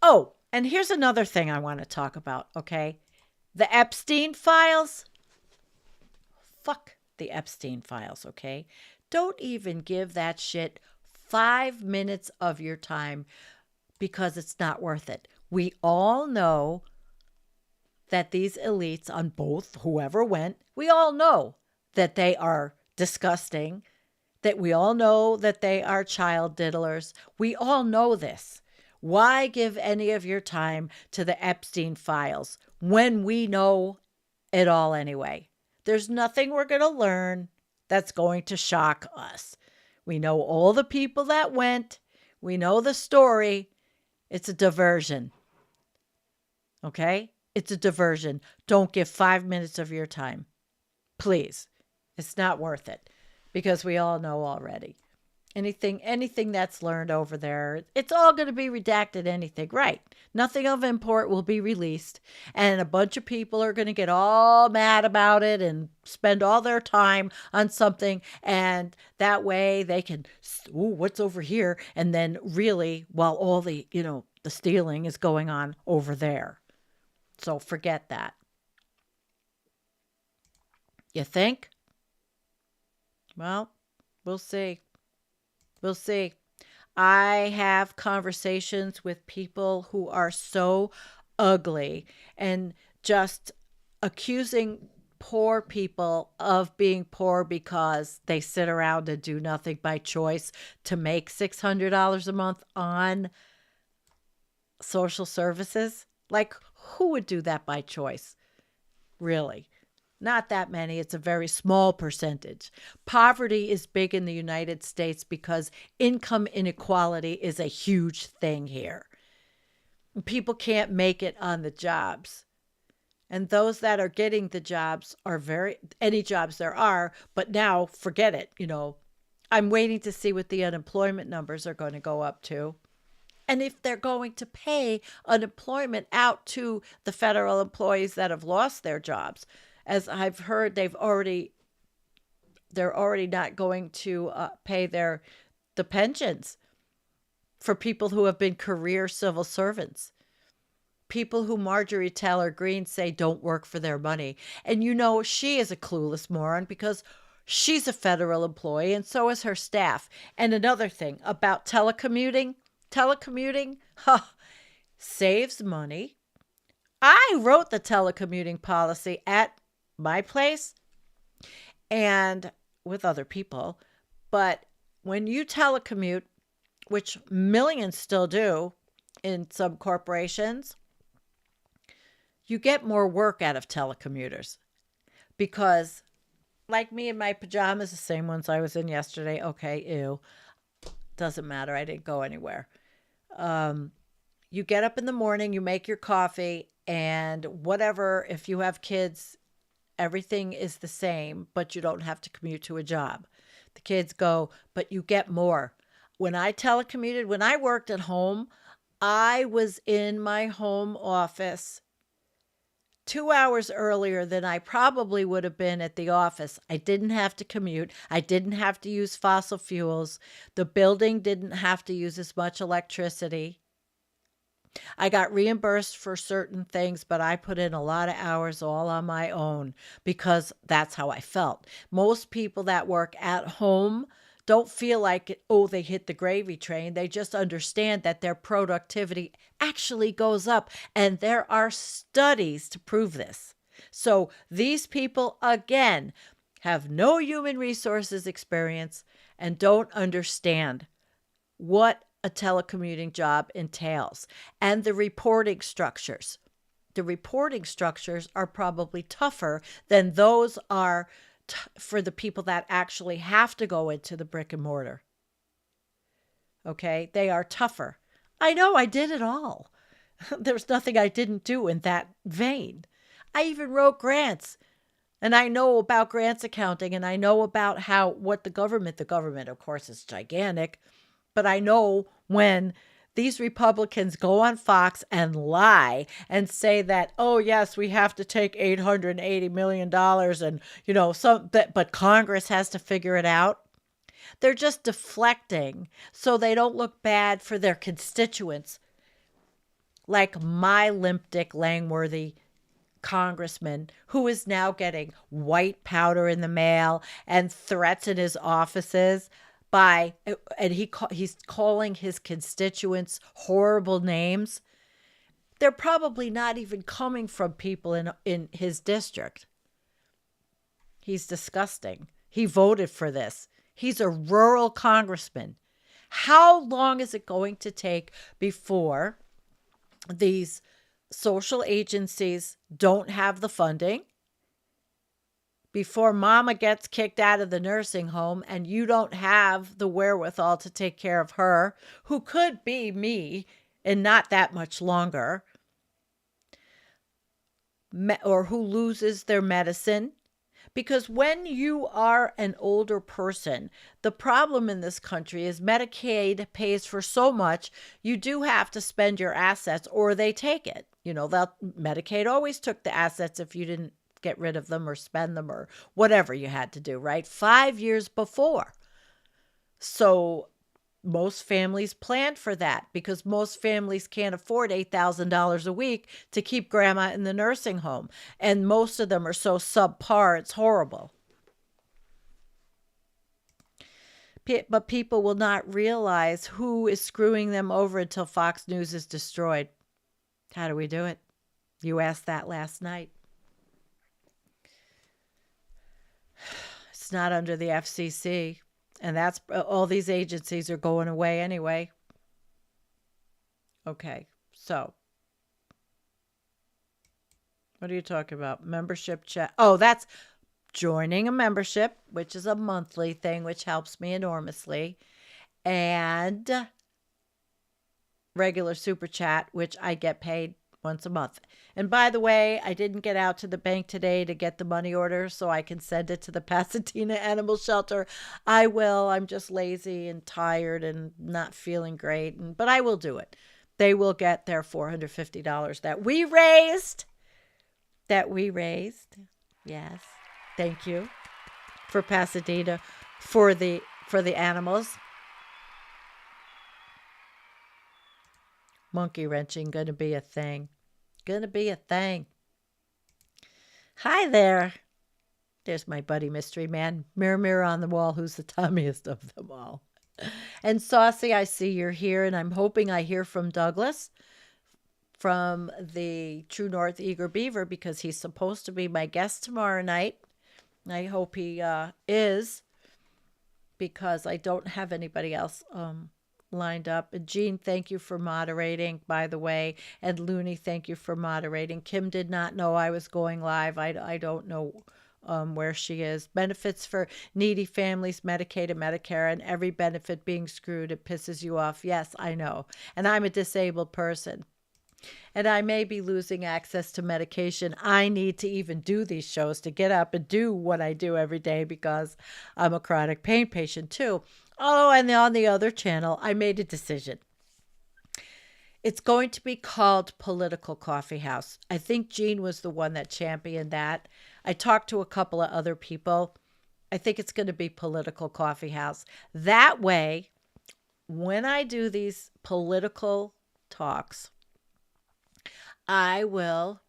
Oh, and here's another thing I want to talk about, okay? The Epstein files. Fuck the Epstein files, okay? Don't even give that shit 5 minutes of your time, because it's not worth it. We all know that these elites on both, whoever went, we all know that they are disgusting, that we all know that they are child diddlers. We all know this. Why give any of your time to the Epstein files when we know it all anyway? There's nothing we're going to learn that's going to shock us. We know all the people that went. We know the story. It's a diversion. Okay? It's a diversion. Don't give 5 minutes of your time. Please. It's not worth it because we all know already. Anything that's learned over there, it's all going to be redacted, anything. Right. Nothing of import will be released. And a bunch of people are going to get all mad about it and spend all their time on something. And that way they can, ooh, what's over here? And then really, while all the, the stealing is going on over there. So forget that. You think? Well, we'll see. We'll see. I have conversations with people who are so ugly and just accusing poor people of being poor because they sit around and do nothing by choice to make $600 a month on social services. Like, who would do that by choice? Really? Not that many. It's a very small percentage. Poverty is big in the United States because income inequality is a huge thing here. People can't make it on the jobs. And those that are getting the jobs are any jobs there are, but now forget it. I'm waiting to see what the unemployment numbers are going to go up to. And if they're going to pay unemployment out to the federal employees that have lost their jobs. As I've heard, they're already not going to pay the pensions for people who have been career civil servants. People who Marjorie Taylor Greene say don't work for their money. And she is a clueless moron because she's a federal employee and so is her staff. And another thing about telecommuting saves money. I wrote the telecommuting policy at my place and with other people. But when you telecommute, which millions still do in some corporations, you get more work out of telecommuters because like me in my pajamas, the same ones I was in yesterday. Okay, ew. Doesn't matter. I didn't go anywhere. You get up in the morning, you make your coffee and whatever, if you have kids, everything is the same, but you don't have to commute to a job. The kids go, but you get more. When I telecommuted, when I worked at home, I was in my home office 2 hours earlier than I probably would have been at the office. I didn't have to commute. I didn't have to use fossil fuels. The building didn't have to use as much electricity. I got reimbursed for certain things, but I put in a lot of hours all on my own because that's how I felt. Most people that work at home don't feel like, they hit the gravy train. They just understand that their productivity actually goes up. And there are studies to prove this. So these people, again, have no human resources experience and don't understand what a telecommuting job entails and the reporting structures. The reporting structures are probably tougher than those are for the people that actually have to go into the brick and mortar. Okay, they are tougher. I know, I did it all. There's nothing I didn't do in that vein. I even wrote grants. And I know about grants accounting and I know about what the government, of course, is gigantic. But I know when these Republicans go on Fox and lie and say that, oh, yes, we have to take $880 million and, but Congress has to figure it out. They're just deflecting so they don't look bad for their constituents. Like my limp dick Langworthy congressman who is now getting white powder in the mail and threats in his offices he's calling his constituents horrible names. They're probably not even coming from people in his district. He's disgusting. He voted for this. He's a rural congressman. How long is it going to take before these social agencies don't have the funding before mama gets kicked out of the nursing home and you don't have the wherewithal to take care of her, who could be me and not that much longer, or who loses their medicine. Because when you are an older person, the problem in this country is Medicaid pays for so much, you do have to spend your assets or they take it. You know, Medicaid always took the assets if you didn't get rid of them or spend them or whatever you had to do, right? 5 years before. So most families planned for that because most families can't afford $8,000 a week to keep grandma in the nursing home. And most of them are so subpar, it's horrible. But people will not realize who is screwing them over until Fox News is destroyed. How do we do it? You asked that last night. It's not under the FCC. And that's all these agencies are going away anyway. Okay, so what are you talking about? Membership chat. Oh, that's joining a membership, which is a monthly thing, which helps me enormously. And regular super chat, which I get paid once a month. And by the way, I didn't get out to the bank today to get the money order so I can send it to the Pasadena Animal Shelter. I will. I'm just lazy and tired and not feeling great, but I will do it. They will get their $450 that we raised. Yes. Thank you for Pasadena for the animals. Monkey wrenching gonna be a thing. Hi there. There's my buddy mystery man. Mirror, mirror on the wall, who's the tummiest of them all? And Saucy, I see you're here, and I'm hoping I hear from Douglas from the True North Eager Beaver because he's supposed to be my guest tomorrow night. I hope he is, because I don't have anybody else lined up. And Jean, thank you for moderating, by the way. And Looney, thank you for moderating. Kim did not know I was going live. I don't know where she is. Benefits for needy families, Medicaid and Medicare, and every benefit being screwed. It pisses you off. Yes, I know. And I'm a disabled person. And I may be losing access to medication. I need to even do these shows to get up and do what I do every day because I'm a chronic pain patient too. Oh, and on the other channel, I made a decision. It's going to be called Political Coffee House. I think Jean was the one that championed that. I talked to a couple of other people. I think it's going to be Political Coffee House. That way, when I do these political talks, I will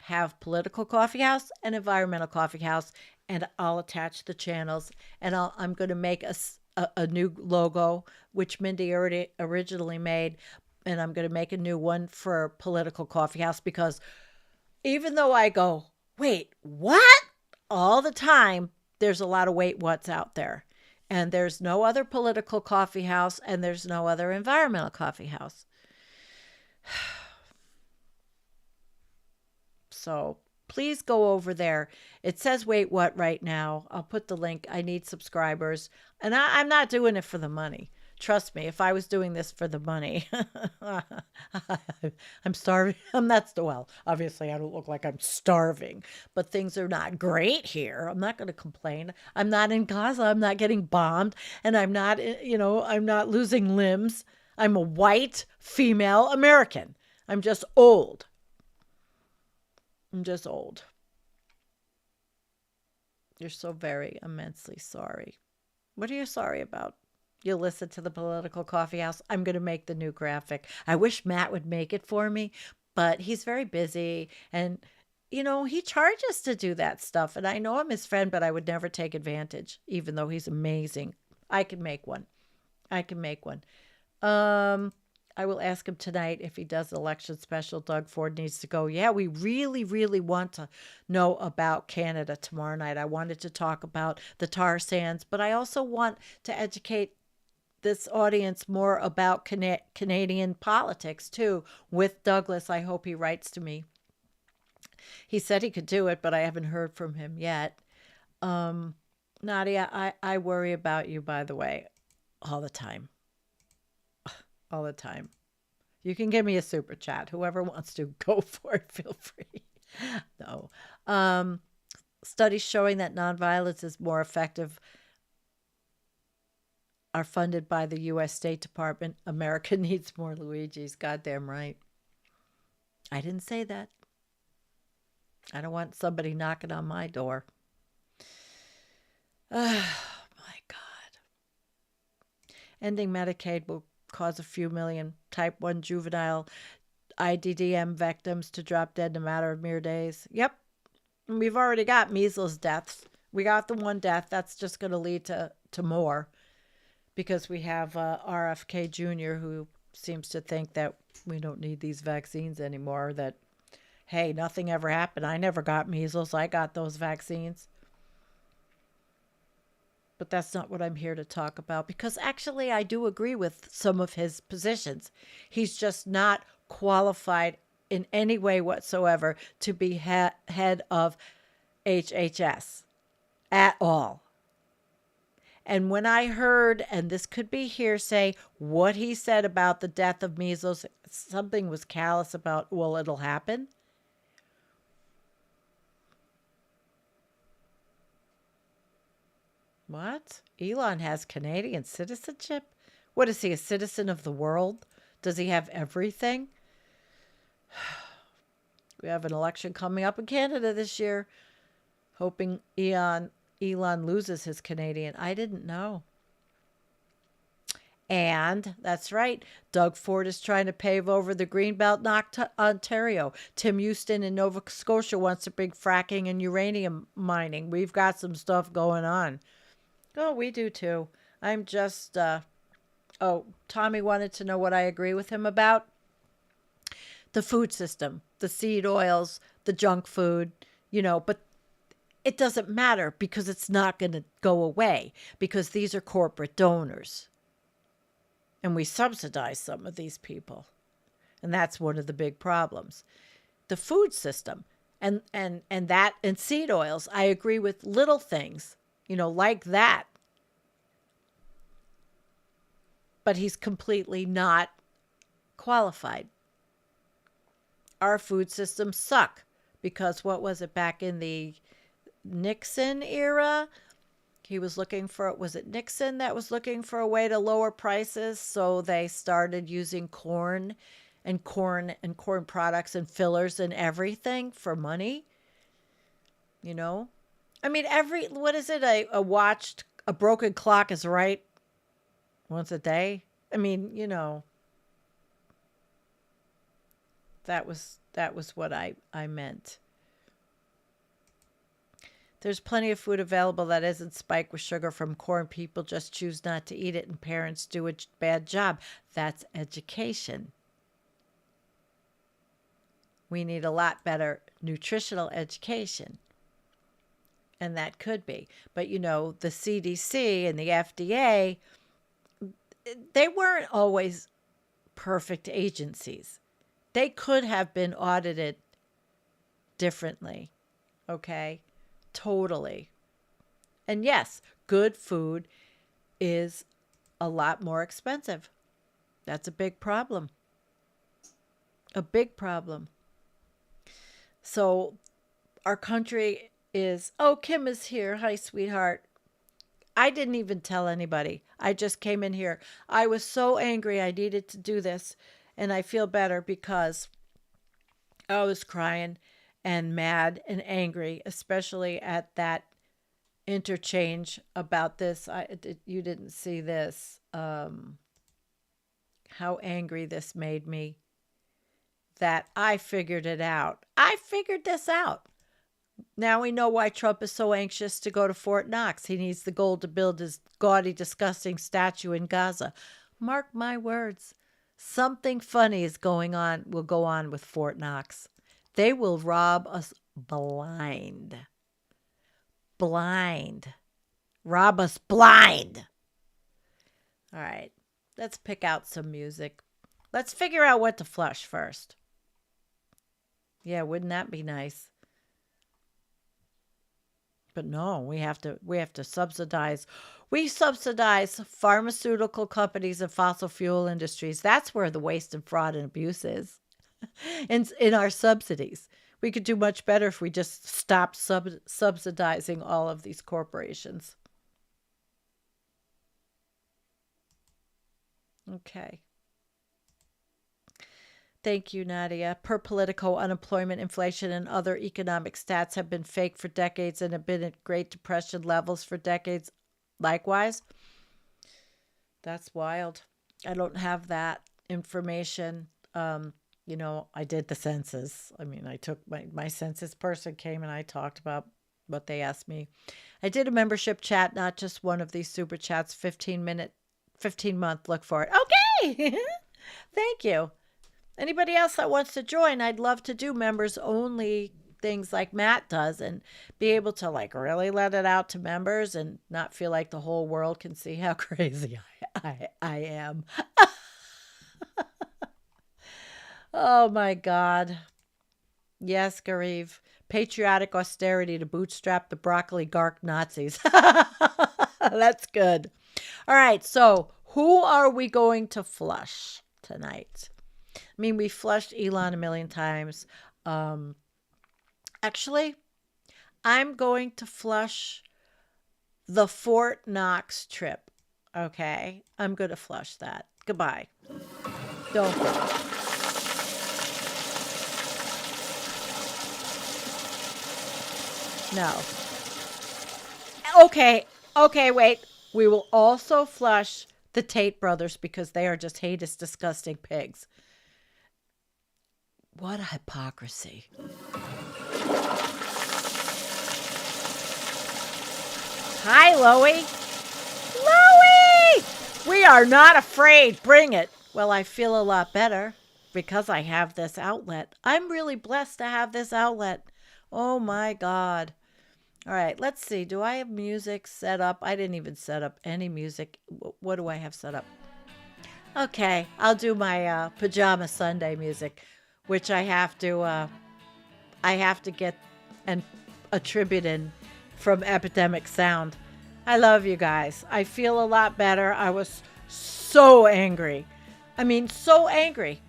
have Political Coffee House and Environmental Coffee House, and I'll attach the channels, and I'm going to make a new logo, which Mindy already originally made, and I'm going to make a new one for Political Coffee House, because even though I go, wait, what? All the time, there's a lot of wait what's out there. And there's no other Political Coffee House, and there's no other Environmental Coffee House. So please go over there. It says wait what right now. I'll put the link. I need subscribers. And I'm not doing it for the money. Trust me, if I was doing this for the money, I'm starving. I'm not, well, obviously I don't look like I'm starving, but things are not great here. I'm not going to complain. I'm not in Gaza. I'm not getting bombed. And I'm not, I'm not losing limbs. I'm a white female American. I'm just old. You're so very immensely sorry. What are you sorry about? You'll listen to the Political Coffee House. I'm going to make the new graphic. I wish Matt would make it for me, but he's very busy. And, he charges to do that stuff. And I know I'm his friend, but I would never take advantage, even though he's amazing. I can make one. I will ask him tonight if he does election special. Doug Ford needs to go. Yeah, we really, really want to know about Canada tomorrow night. I wanted to talk about the tar sands, but I also want to educate this audience more about Canadian politics too with Douglas. I hope he writes to me. He said he could do it, but I haven't heard from him yet. Nadia, I worry about you, by the way, all the time. All the time. You can give me a super chat. Whoever wants to go for it, feel free. No. Studies showing that nonviolence is more effective are funded by the U.S. State Department. America needs more Luigis. Goddamn right. I didn't say that. I don't want somebody knocking on my door. Oh, my God. Ending Medicaid will cause a few million type 1 juvenile IDDM victims to drop dead in a matter of mere days. Yep. We've already got measles deaths. We got the one death. That's just going to lead to more because we have RFK Jr. who seems to think that we don't need these vaccines anymore, that, hey, nothing ever happened. I never got measles. I got those vaccines. But that's not what I'm here to talk about, because actually I do agree with some of his positions. He's just not qualified in any way whatsoever to be head of HHS at all. And when I heard, and this could be hearsay, what he said about the death of measles, something was callous about, well, it'll happen. What? Elon has Canadian citizenship? What is he, a citizen of the world? Does he have everything? We have an election coming up in Canada this year, hoping Elon loses his Canadian. I didn't know. And that's right, Doug Ford is trying to pave over the Greenbelt in Ontario. Tim Houston in Nova Scotia wants to bring fracking and uranium mining. We've got some stuff going on. Oh, we do too. I'm just, Tommy wanted to know what I agree with him about. The food system, the seed oils, the junk food, but it doesn't matter because it's not going to go away because these are corporate donors. And we subsidize some of these people. And that's one of the big problems. The food system and that and seed oils, I agree with little things, like that. But he's completely not qualified. Our food systems suck because what was it back in the Nixon era? He was looking for, was it Nixon that was looking for a way to lower prices? So they started using corn products and fillers and everything for money. I mean, what is it? A broken clock is right once a day. I mean, that was what I meant. There's plenty of food available that isn't spiked with sugar from corn. People just choose not to eat it, and parents do a bad job. That's education. We need a lot better nutritional education. And that could be. But, the CDC and the FDA, they weren't always perfect agencies. They could have been audited differently. Okay? Totally. And yes, good food is a lot more expensive. That's a big problem. A big problem. So our country is, Kim is here. Hi, sweetheart. I didn't even tell anybody. I just came in here. I was so angry I needed to do this. And I feel better because I was crying and mad and angry, especially at that interchange about this. You didn't see this. How angry this made me. That I figured it out. I figured this out. Now we know why Trump is so anxious to go to Fort Knox. He needs the gold to build his gaudy, disgusting statue in Gaza. Mark my words. Something funny will go on with Fort Knox. They will rob us blind. Blind. Rob us blind. All right. Let's pick out some music. Let's figure out what to flush first. Yeah, wouldn't that be nice? But no, we have to subsidize. We subsidize pharmaceutical companies and fossil fuel industries. That's where the waste and fraud and abuse is. In our subsidies. We could do much better if we just stopped subsidizing all of these corporations. Okay. Thank you, Nadia. Per Politico, unemployment, inflation, and other economic stats have been fake for decades and have been at Great Depression levels for decades. Likewise, that's wild. I don't have that information. I did the census. I mean, I took my census person came and I talked about what they asked me. I did a membership chat, not just one of these super chats, 15-month, look for it. Okay. Thank you. Anybody else that wants to join, I'd love to do members only things like Matt does and be able to like really let it out to members and not feel like the whole world can see how crazy I am. Oh my God. Yes, Garif. Patriotic austerity to bootstrap the broccoli gark Nazis. That's good. All right. So who are we going to flush tonight? I mean, we flushed Elon a million times. Actually, I'm going to flush the Fort Knox trip. Okay. I'm going to flush that. Goodbye. Don't go. No. Okay, wait. We will also flush the Tate brothers because they are just heinous, disgusting pigs. What a hypocrisy. Hi, Loie. Loie! We are not afraid. Bring it. Well, I feel a lot better because I have this outlet. I'm really blessed to have this outlet. Oh, my God. All right, let's see. Do I have music set up? I didn't even set up any music. What do I have set up? Okay, I'll do my Pajama Sunday music, which I have to get and attribute in from Epidemic Sound. I love you guys. I feel a lot better. I was so angry. I mean, so angry.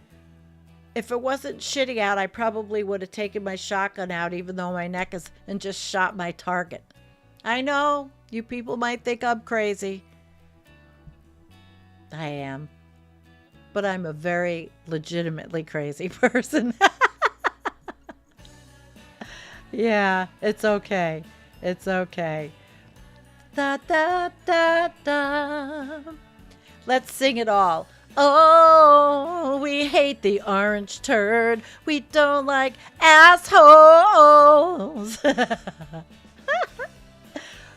If it wasn't shitty out, I probably would have taken my shotgun out, even though my neck is, and just shot my target. I know you people might think I'm crazy. I am. But I'm a very legitimately crazy person. Yeah, it's okay. It's okay. Da da da da. Let's sing it all. Oh, we hate the orange turd. We don't like assholes.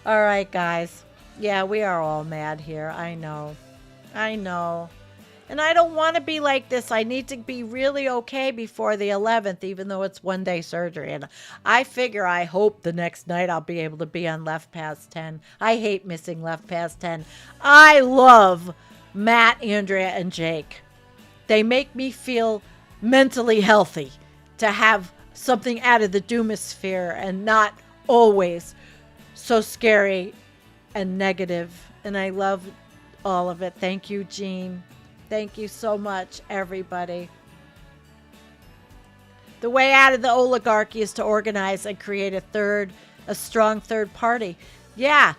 All right, guys. Yeah, we are all mad here. I know. And I don't want to be like this. I need to be really okay before the 11th, even though it's one-day surgery. And I hope the next night I'll be able to be on Left Past 10. I hate missing Left Past 10. I love Matt, Andrea, and Jake. They make me feel mentally healthy to have something out of the doomosphere and not always so scary and negative. And I love all of it. Thank you, Jean. Thank you so much, everybody. The way out of the oligarchy is to organize and create a strong third party. Yeah,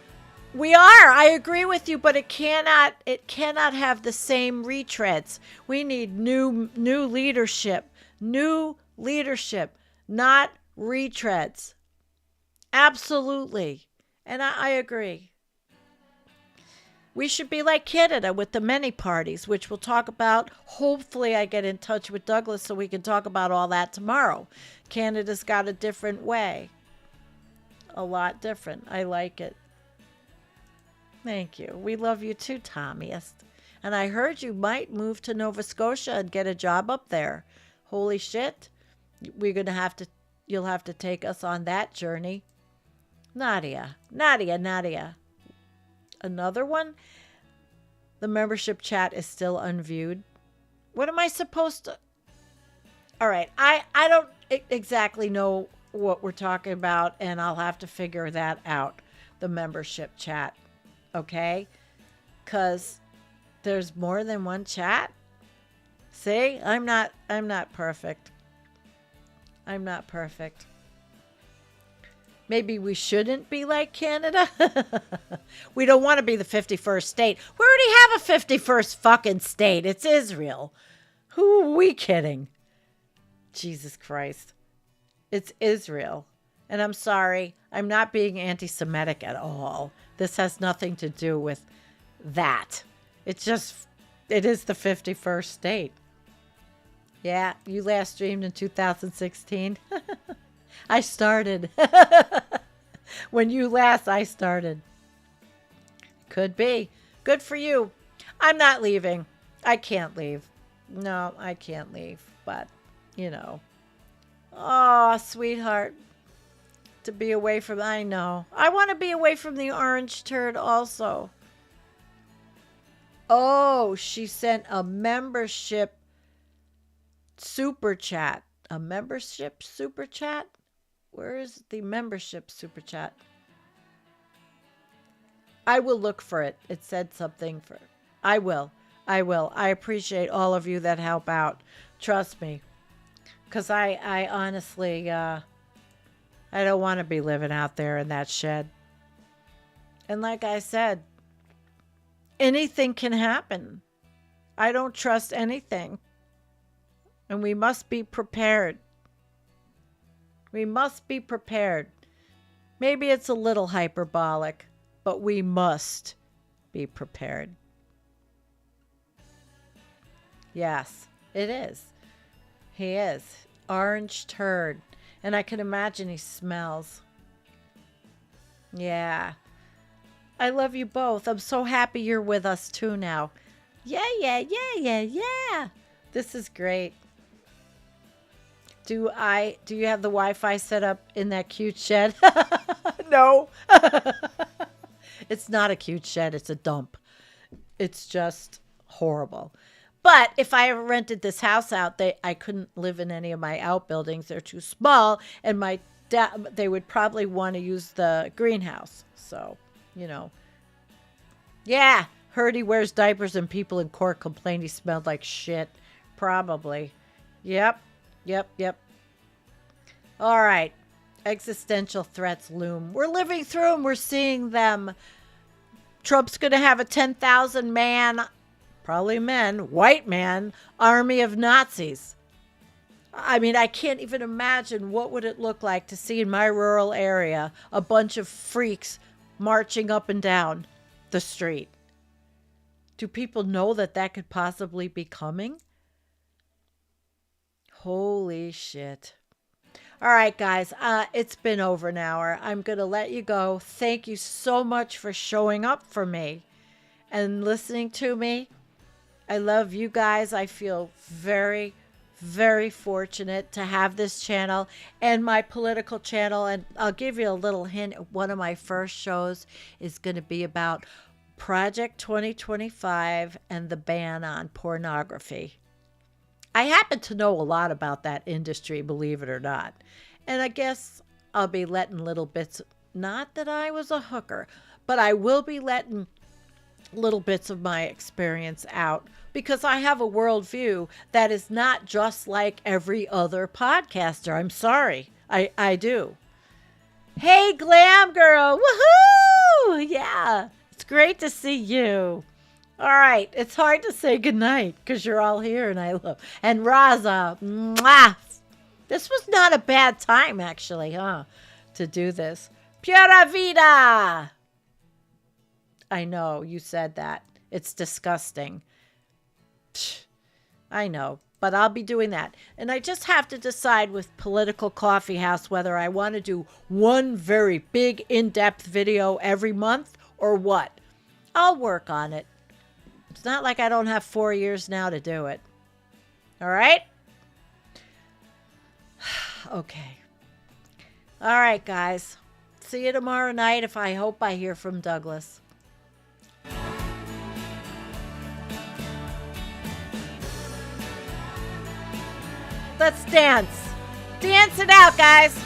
we are. I agree with you, but it cannot have the same retreads. We need new leadership. New leadership, not retreads. Absolutely. And I agree. We should be like Canada with the many parties, which we'll talk about. Hopefully I get in touch with Douglas so we can talk about all that tomorrow. Canada's got a different way. A lot different. I like it. Thank you. We love you too, Tommyist. And I heard you might move to Nova Scotia and get a job up there. Holy shit. You'll have to take us on that journey. Nadia. Another one? The membership chat is still unviewed. What am I supposed to... All right, I don't exactly know what we're talking about, and I'll have to figure that out, the membership chat. Okay? Because there's more than one chat. See? I'm not perfect. I'm not perfect. Maybe we shouldn't be like Canada. We don't want to be the 51st state. We already have a 51st fucking state. It's Israel. Who are we kidding? Jesus Christ. It's Israel. And I'm sorry. I'm not being anti-Semitic at all. This has nothing to do with that. It's just, it is the 51st state. Yeah, you last streamed in 2016. I started. When you last, I started. Could be. Good for you. I'm not leaving. I can't leave. No, I can't leave. But, you know. Oh, sweetheart. To be away from, I know. I want to be away from the orange turd also. Oh, she sent a membership super chat. A membership super chat? Where is the membership super chat? I will look for it. It said something for... I will. I appreciate all of you that help out. Trust me. Because I honestly... I don't want to be living out there in that shed. And like I said, anything can happen. I don't trust anything. And we must be prepared. We must be prepared. Maybe it's a little hyperbolic, but we must be prepared. Yes, it is. He is. Orange turd. And I can imagine he smells. Yeah. I love you both. I'm so happy you're with us too now. Yeah. This is great. Do you have the Wi-Fi set up in that cute shed? No. It's not a cute shed. It's a dump. It's just horrible. But if I ever rented this house out, I couldn't live in any of my outbuildings. They're too small, and they would probably want to use the greenhouse. So, you know. Yeah, heard he wears diapers and people in court complain he smelled like shit. Probably. Yep. All right. Existential threats loom. We're living through them. We're seeing them. Trump's going to have a 10,000 man, probably men, white man, army of Nazis. I mean, I can't even imagine what would it look like to see in my rural area a bunch of freaks marching up and down the street. Do people know that could possibly be coming? Holy shit. All right, guys, it's been over an hour. I'm going to let you go. Thank you so much for showing up for me and listening to me. I love you guys. I feel very, very fortunate to have this channel and my political channel. And I'll give you a little hint. One of my first shows is going to be about Project 2025 and the ban on pornography. I happen to know a lot about that industry, believe it or not. And I guess I'll be letting little bits, not that I was a hooker, but I will be letting little bits of my experience out because I have a worldview that is not just like every other podcaster. I'm sorry. I do. Hey, Glam Girl. Woohoo! Yeah. It's great to see you. All right. It's hard to say goodnight because you're all here and I love. And Raza. Mwah. This was not a bad time, actually, huh? To do this. Pura vida. I know. You said that. It's disgusting. Psh, I know. But I'll be doing that. And I just have to decide with Political Coffee House whether I want to do one very big in-depth video every month or what. I'll work on it. It's not like I don't have 4 years now to do it. All right? Okay. All right, guys. See you tomorrow night if I hope I hear from Douglas. Let's dance. Dance it out, guys.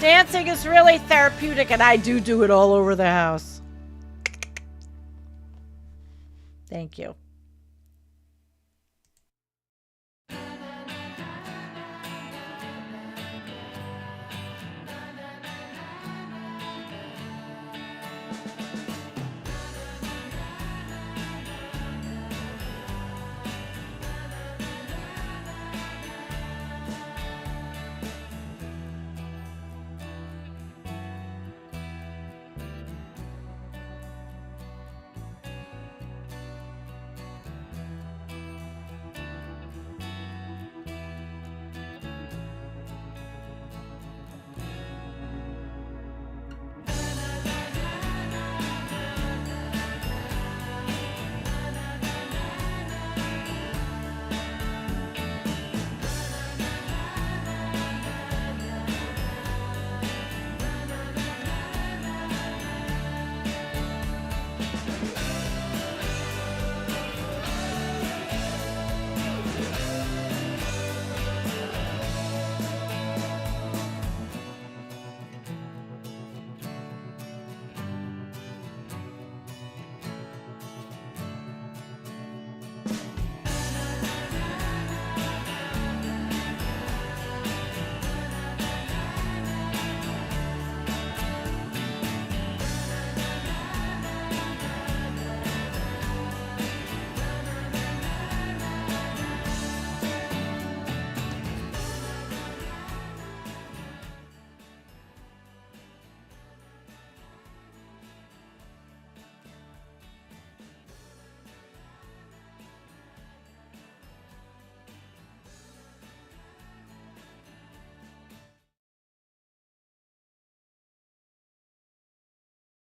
Dancing is really therapeutic, and I do it all over the house. Thank you.